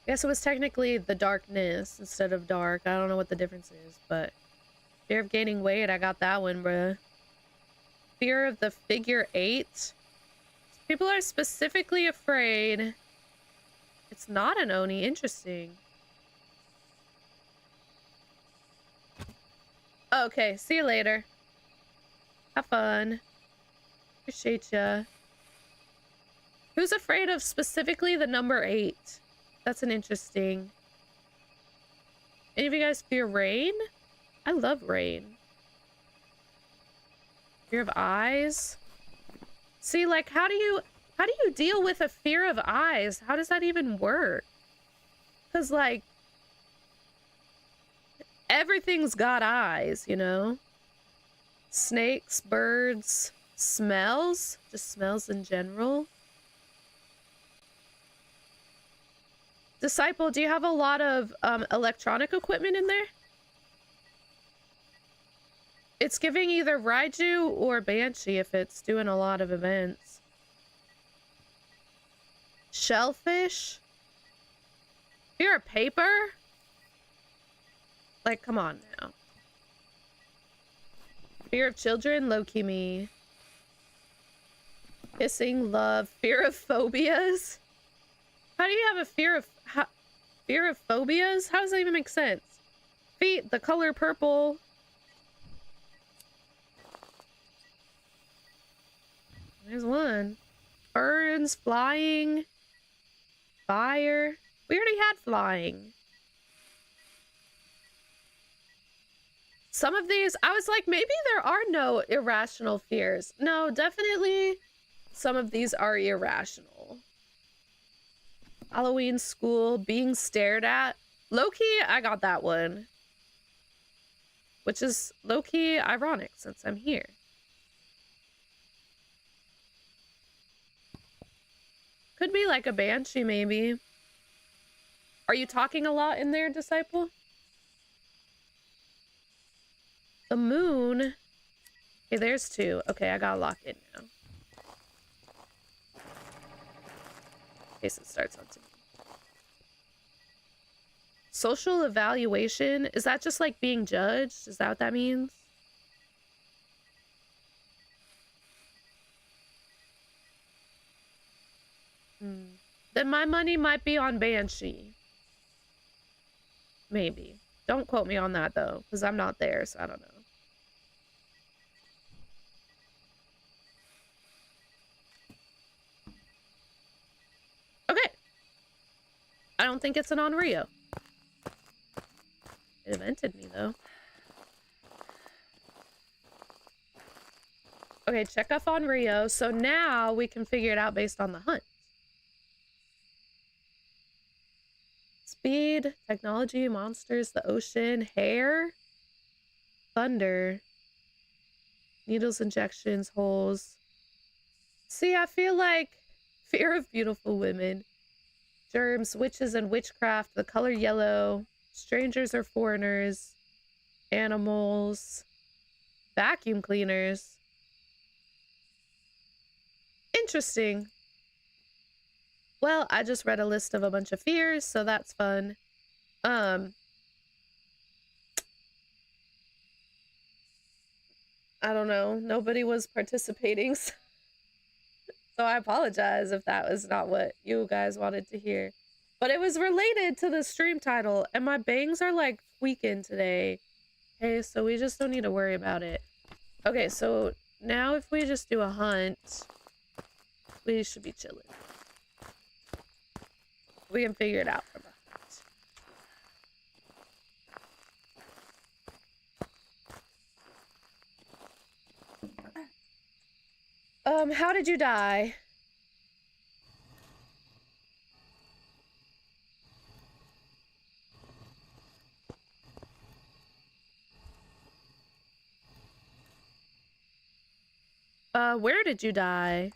I guess it was technically the darkness instead of dark. I don't know what the difference is, but fear of gaining weight. I got that one, bruh. Fear of the figure 8. People are specifically afraid. It's not an Oni. Interesting. Okay, see you later. Have fun. Appreciate ya. Who's afraid of specifically the number 8? That's an interesting. Any of you guys fear rain? I love rain. Fear of eyes? See, like, how do you deal with a fear of eyes? How does that even work? Because, like, everything's got eyes, you know? Snakes, birds, smells, just smells in general. Disciple, do you have a lot of electronic equipment in there? It's giving either Raiju or Banshee if it's doing a lot of events. Shellfish? Fear of paper? Like, come on now. Fear of children? Low-key me. Kissing, love, fear of phobias? How do you have a fear of phobias? How does that even make sense? Feet, the color purple. There's one. Burns, flying, fire. We already had flying. Some of these, I was like, maybe there are no irrational fears. No, definitely some of these are irrational. Halloween, school, being stared at. Low-key, I got that one. Which is low-key ironic since I'm here. Could be like a banshee, maybe. Are you talking a lot in there, Disciple? The moon. Okay, there's two. Okay, I gotta lock in now. In case it starts on me. Social evaluation. Is that just like being judged? Is that what that means? Then my money might be on Banshee. Maybe. Don't quote me on that though, because I'm not there, so I don't know. Okay. I don't think it's an Onryo. It invented me though. Okay, check off Onryo. So now we can figure it out based on the hunt. Speed, technology, monsters, the ocean, hair, thunder, needles, injections, holes. See, I feel like fear of beautiful women, germs, witches and witchcraft, the color yellow, strangers or foreigners, animals, vacuum cleaners. Interesting. Well, I just read a list of a bunch of fears, so that's fun. I don't know. Nobody was participating, so I apologize if that was not what you guys wanted to hear. But it was related to the stream title, and my bangs are like tweaking today. Okay, so we just don't need to worry about it. Okay, so now if we just do a hunt, we should be chilling. We can figure it out from that. How did you die? Where did you die?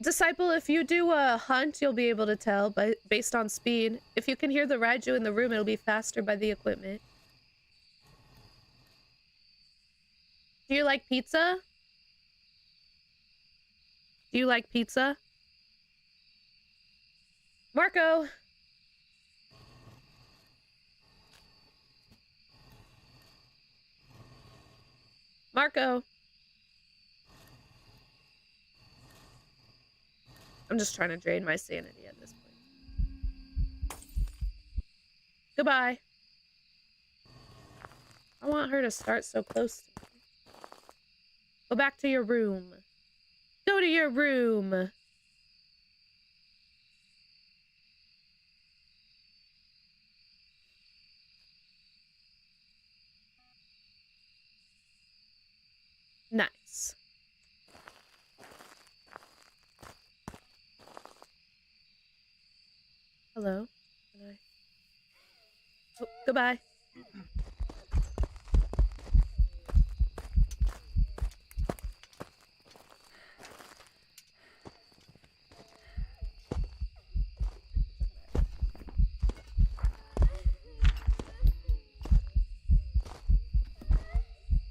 Disciple, if you do a hunt, you'll be able to tell based on speed. If you can hear the Raiju in the room, it'll be faster by the equipment. Do you like pizza? Do you like pizza? Marco! Marco! I'm just trying to drain my sanity at this point. Goodbye. I want her to start so close to me. Go back to your room. Go to your room. Nice. Hello? Can I... Oh, goodbye.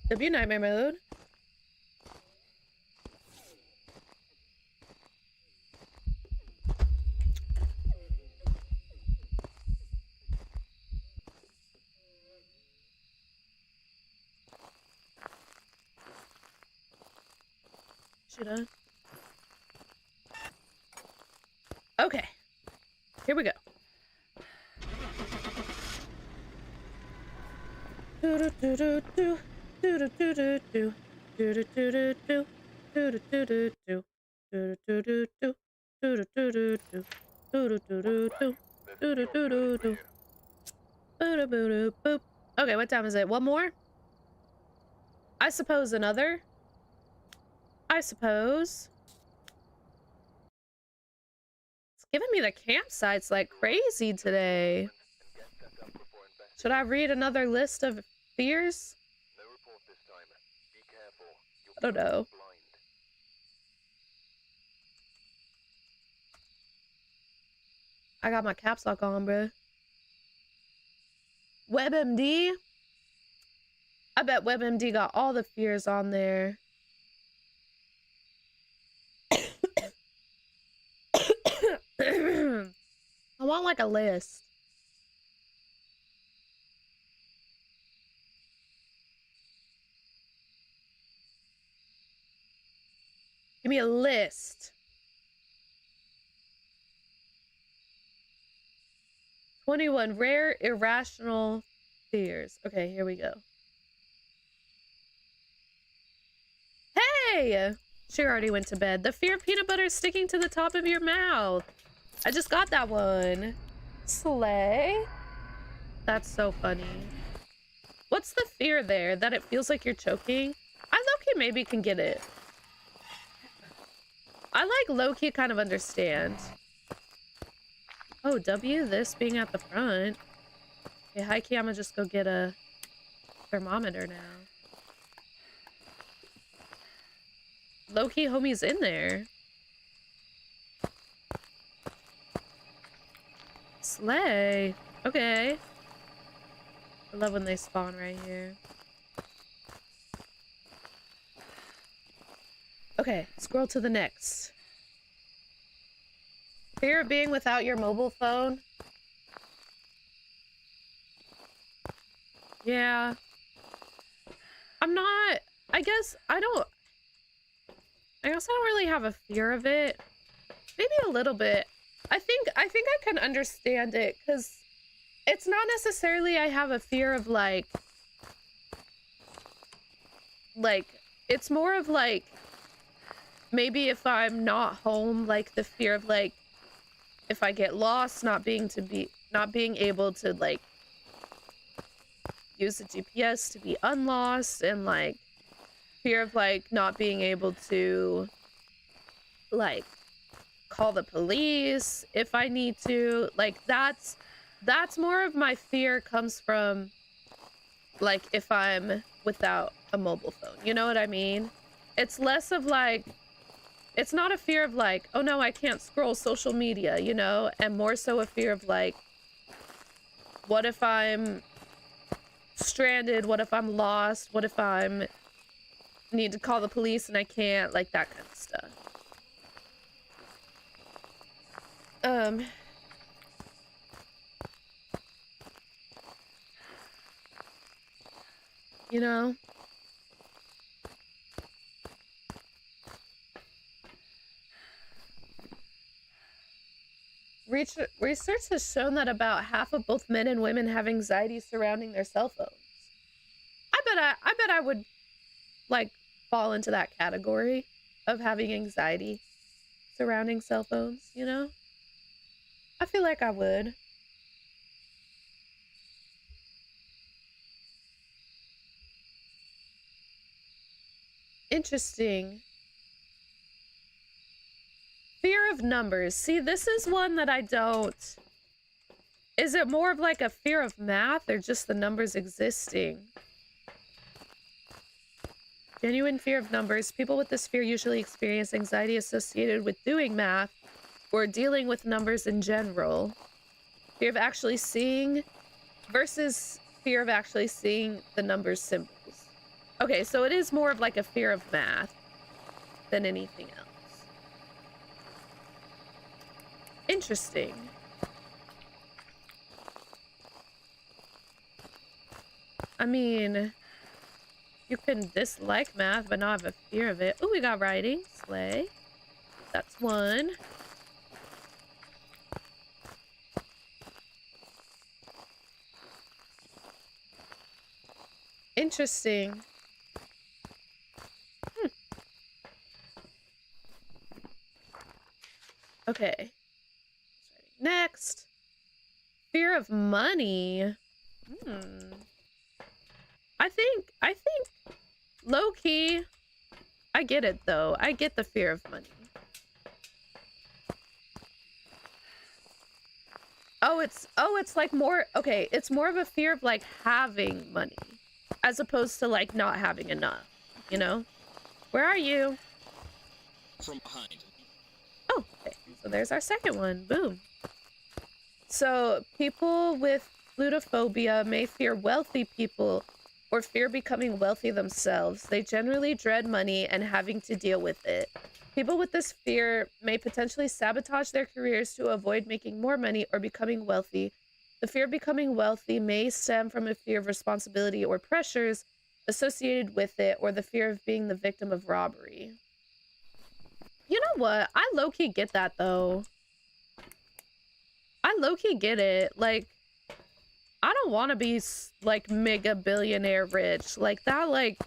W nightmare mode. Should I? Okay. Here we go. Do do do do do Do do do do do. Do do do do do. Do do do do do. Do do do do. Do do do do do. Do do do do do. Do do do do do. Boop. Okay, what time is it? One more? I suppose another? I suppose. It's giving me the campsites like crazy today. Should I read another list of fears? No report this time. Be careful. I don't know. Blind. I got my caps lock on, bro. WebMD? I bet WebMD got all the fears on there. I want like a list. Give me a list. 21 rare irrational fears. Okay, here we go. Hey! She already went to bed. The fear of peanut butter sticking to the top of your mouth. I just got that one. Slay. That's so funny. What's the fear there? That it feels like you're choking? I low-key maybe can get it. I like low-key kind of understand. Oh, W, this being at the front. Okay, high-key, I'm gonna just go get a thermometer now. Low-key, homie's in there. Slay. Okay. I love when they spawn right here. Okay, scroll to the next. Fear of being without your mobile phone. Yeah. I'm not, I guess I don't really have a fear of it. Maybe a little bit. I think I can understand it because it's not necessarily I have a fear of like it's more of like maybe if I'm not home, like the fear of like if I get lost, not being able to like use the GPS to be unlost, and like fear of like not being able to like call the police if I need to. Like that's more of my fear comes from like if I'm without a mobile phone. You know what I mean? It's less of like, it's not a fear of like, oh no, I can't scroll social media, you know, and more so a fear of like, what if I'm stranded? What if I'm lost? What if I'm need to call the police and I can't? Like that kind of stuff. You know? Research has shown that about half of both men and women have anxiety surrounding their cell phones. I bet I would like fall into that category of having anxiety surrounding cell phones, you know? I feel like I would. Interesting. Fear of numbers. See, this is one that I don't... Is it more of like a fear of math or just the numbers existing? Genuine fear of numbers. People with this fear usually experience anxiety associated with doing math or dealing with numbers in general. Fear of actually seeing versus fear of actually seeing the numbers symbols. Okay, so it is more of like a fear of math than anything else. Interesting. I mean, you can dislike math but not have a fear of it. Oh, we got writing. Slay. That's one. Interesting. Okay. Next. Fear of money. I think low key, I get it though. I get the fear of money. It's like more, okay, it's more of a fear of like having money as opposed to like not having enough, you know? Where are you? From behind. Oh, okay. So there's our second one. Boom. So people with plutophobia may fear wealthy people or fear becoming wealthy themselves. They generally dread money and having to deal with it. People with this fear may potentially sabotage their careers to avoid making more money or becoming wealthy. The fear of becoming wealthy may stem from a fear of responsibility or pressures associated with it, or the fear of being the victim of robbery. You know what? I low-key get that, though. I low-key get it. Like, I don't want to be, like, mega billionaire rich. Like, that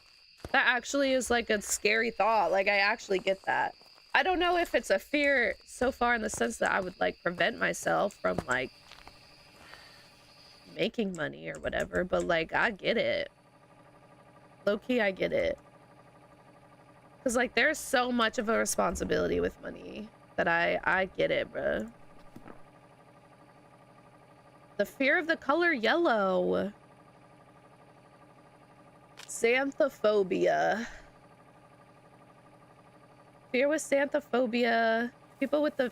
actually is, like, a scary thought. Like, I actually get that. I don't know if it's a fear so far in the sense that I would, like, prevent myself from, like, making money or whatever, but, like, I get it. Low-key, I get it. Because, like, there's so much of a responsibility with money that I get it, bruh. The fear of the color yellow. Xanthophobia. Fear with xanthophobia. People with the...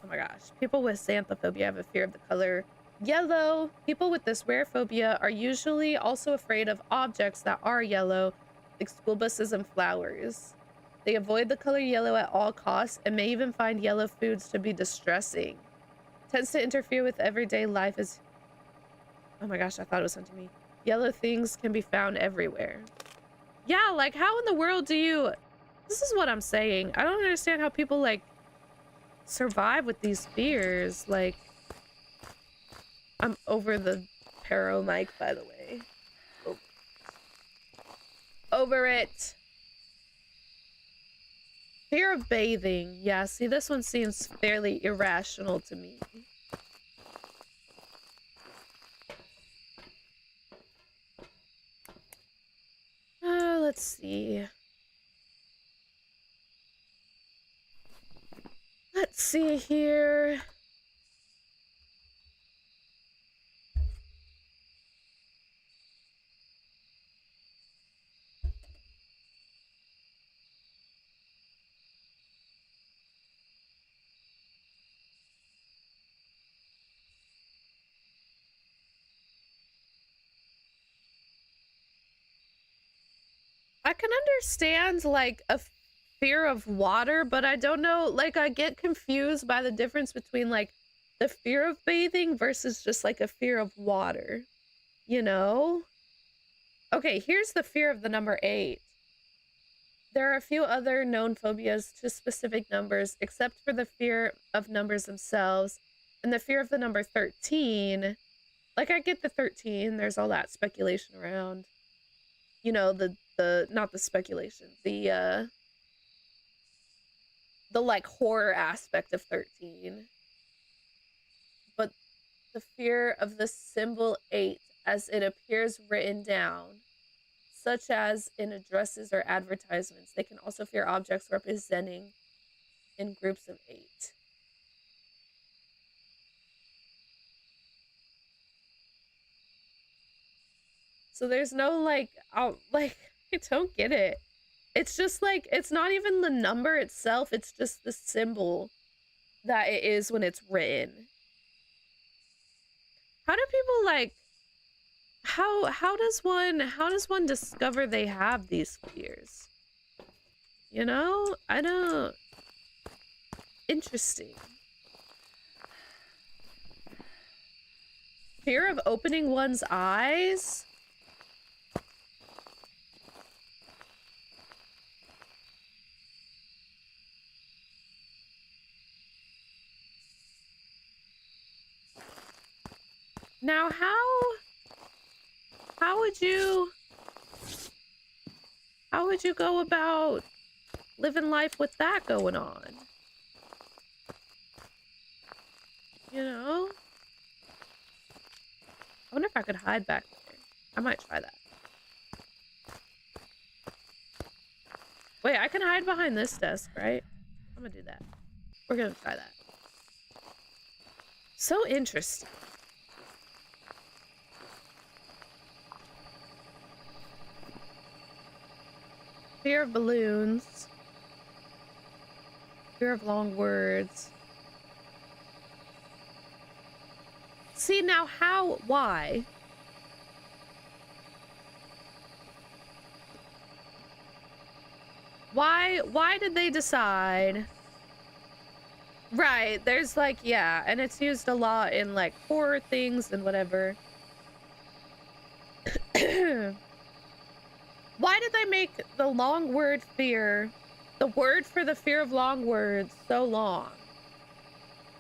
Oh my gosh. People with xanthophobia have a fear of the color yellow. People with this rare phobia are usually also afraid of objects that are yellow, like school buses and flowers. They avoid the color yellow at all costs and may even find yellow foods to be distressing. Tends to interfere with everyday life as... Oh my gosh, I thought it was hunting me. Yellow things can be found everywhere. Yeah, like, how in the world do you... This is what I'm saying. I don't understand how people, like, survive with these fears. Like, I'm over the Paro mic, by the way. Over it. Fear of bathing. Yeah, see, this one seems fairly irrational to me. Let's see. Let's see here. I can understand, like, a fear of water, but I don't know, like, I get confused by the difference between, like, the fear of bathing versus just, like, a fear of water, you know? Okay, here's the fear of the number 8. There are a few other known phobias to specific numbers, except for the fear of numbers themselves, and the fear of the number 13. Like, I get the 13, there's all that speculation around, you know, not the speculation, the like horror aspect of 13, but the fear of the symbol 8 as it appears written down, such as in addresses or advertisements. They can also fear objects representing in groups of 8. So there's no like, I don't get it. It's just like, it's not even the number itself, it's just the symbol that it is when it's written. How do people like, how does one discover they have these fears? You know? I don't... Interesting. Fear of opening one's eyes? Now, how would you go about living life with that going on? You know? I wonder if I could hide back there. I might try that. Wait, I can hide behind this desk, right? I'm gonna do that. We're gonna try that. So interesting. Fear of balloons. Fear of long words. See, now why? Why did they decide? Right, there's like, yeah, and it's used a lot in like horror things and whatever. Why did they make the long word fear, the word for the fear of long words, so long?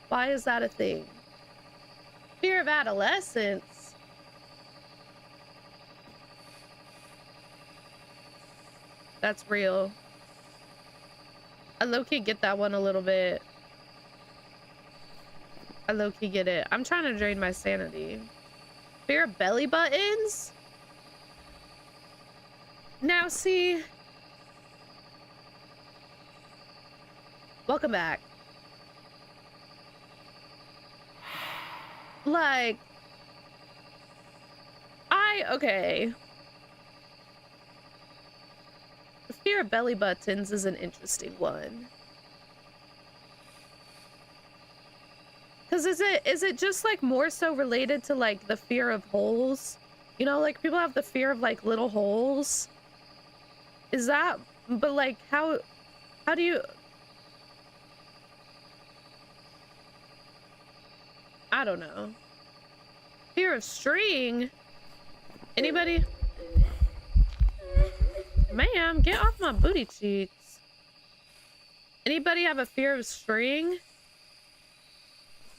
Why is that a thing? Fear of adolescence. That's real. I low-key get that one a little bit. I low-key get it. I'm trying to drain my sanity. Fear of belly buttons? Now see... Welcome back. Like... Okay. The fear of belly buttons is an interesting one. Because is it just like more so related to like the fear of holes? You know, like people have the fear of like little holes. Is that, but like how do you, I don't know. Fear of string? Anybody? Ma'am, get off my booty cheeks. Anybody have a fear of string?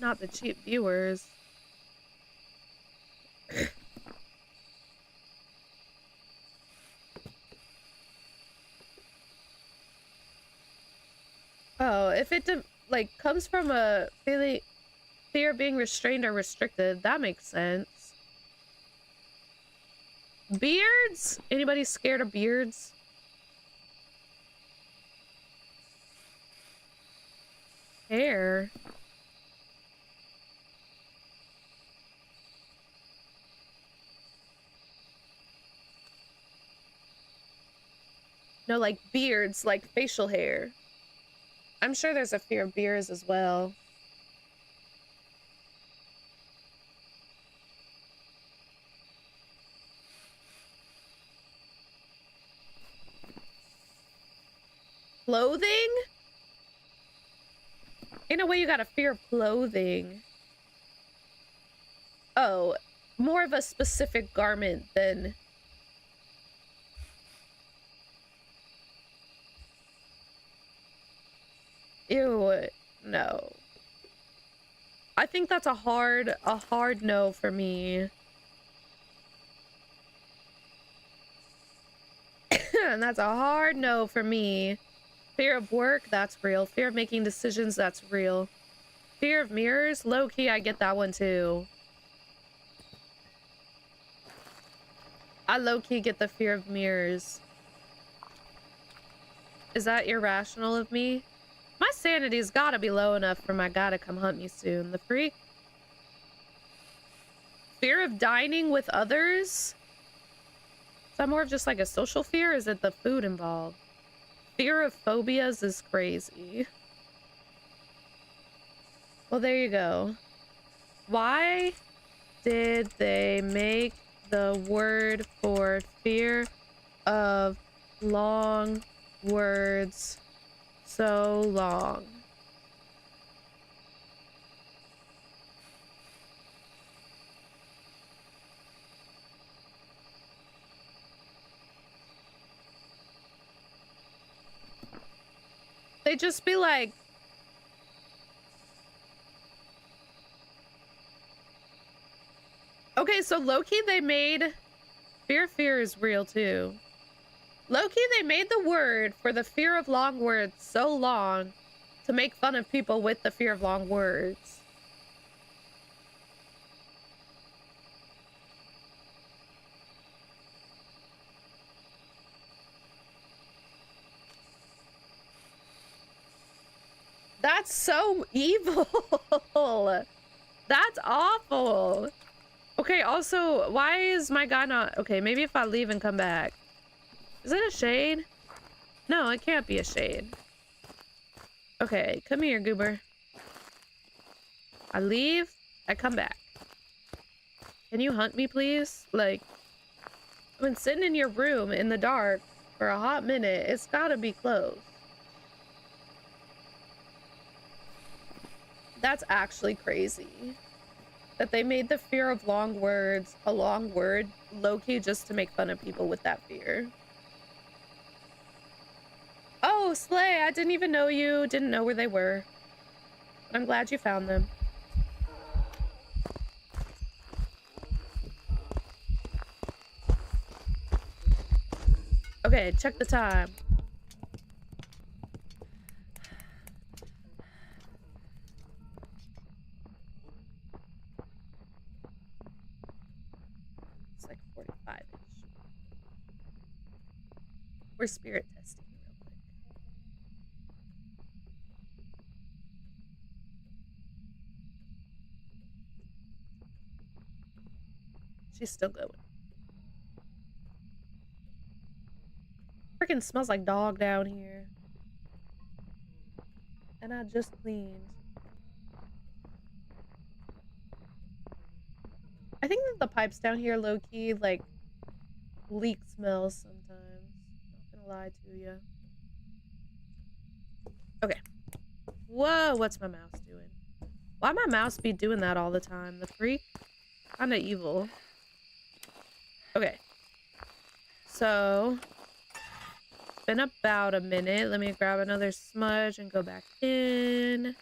Not the cheap viewers. Oh, if it like comes from a fear of being restrained or restricted, that makes sense. Beards? Anybody scared of beards? Hair. No, like beards, like facial hair. I'm sure there's a fear of beards as well. Clothing? In a way, you got a fear of clothing. Oh, more of a specific garment than... Ew, no. I think that's a hard no for me. And that's a hard no for me. Fear of work, that's real. Fear of making decisions, that's real. Fear of mirrors, low-key, I get that one too. I low-key get the fear of mirrors. Is that irrational of me? My sanity's gotta be low enough for my guy to come hunt me soon. The freak? Fear of dining with others? Is that more of just like a social fear? Or is it the food involved? Fear of phobias is crazy. Well, there you go. Why did they make the word for fear of long words so long? They just be like, okay, so low-key they made fear is real too. Low-key they made the word for the fear of long words so long to make fun of people with the fear of long words. That's so evil. That's awful. Okay, also, why is my guy not... Okay, maybe if I leave and come back. Is it a shade? No, it can't be a shade. Okay, come here, goober. I leave, I come back. Can you hunt me, please? Like, I've been sitting in your room in the dark for a hot minute. It's gotta be closed. That's actually crazy. That they made the fear of long words a long word, low-key, just to make fun of people with that fear. Oh, Slay, I didn't even know you. Didn't know where they were. But I'm glad you found them. Okay, check the time. It's like 45-ish. We're spirit testing real quick. She's still going. Freaking smells like dog down here. And I just cleaned. I think that the pipes down here low-key, like, leak smells sometimes. Not gonna lie to you. Okay. Whoa, what's my mouse doing? Why my mouse be doing that all the time? The freak? Kinda evil. Okay. So... Been about a minute. Let me grab another smudge and go back in.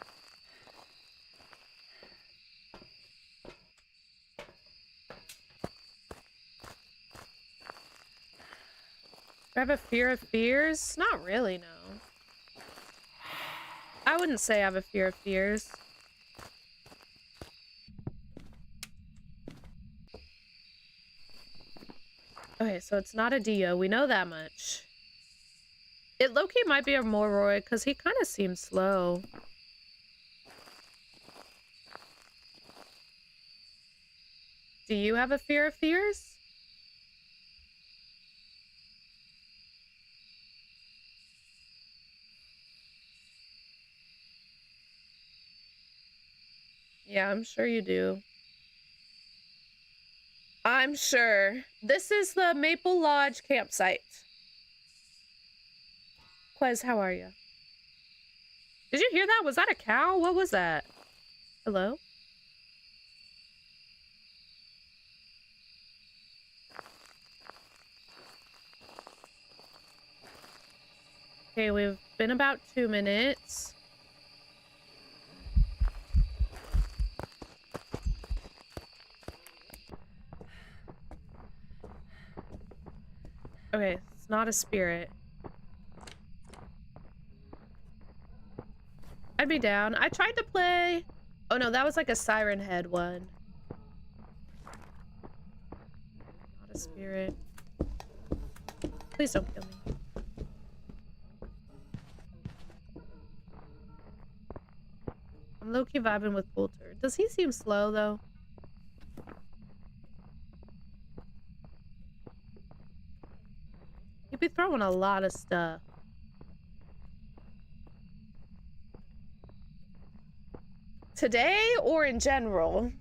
Do I have a fear of fears? Not really, no. I wouldn't say I have a fear of fears. Okay, so it's not a Dio. We know that much. It low-key might be a Morroy, because he kind of seems slow. Do you have a fear of fears? Yeah, I'm sure you do. I'm sure. This is the Maple Lodge campsite. Quez, how are you? Did you hear that? Was that a cow? What was that? Hello? Okay, we've been about 2 minutes. Okay, it's not a spirit. I'd be down. I tried to play... Oh no, that was like a Siren Head one. Not a spirit. Please don't kill me. I'm low-key vibing with Coulter. Does he seem slow though? He'd be throwing a lot of stuff. Today or in general?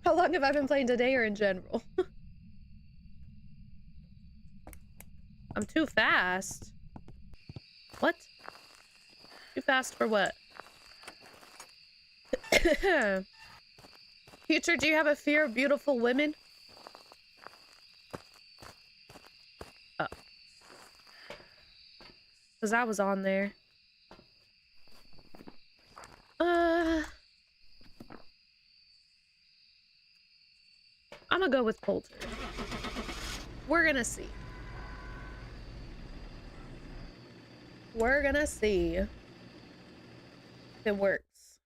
How long have I been playing today or in general? I'm too fast. What? Too fast for what? Future, do you have a fear of beautiful women? Oh. Because I was on there. I'm gonna go with Coulter. We're gonna see. We're gonna see if it works.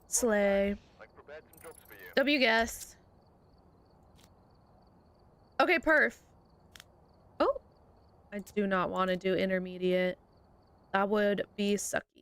Slay. I've prepared some jobs for you. W guess. Okay, perf. Oh, I I do not want to do intermediate. That would be sucky.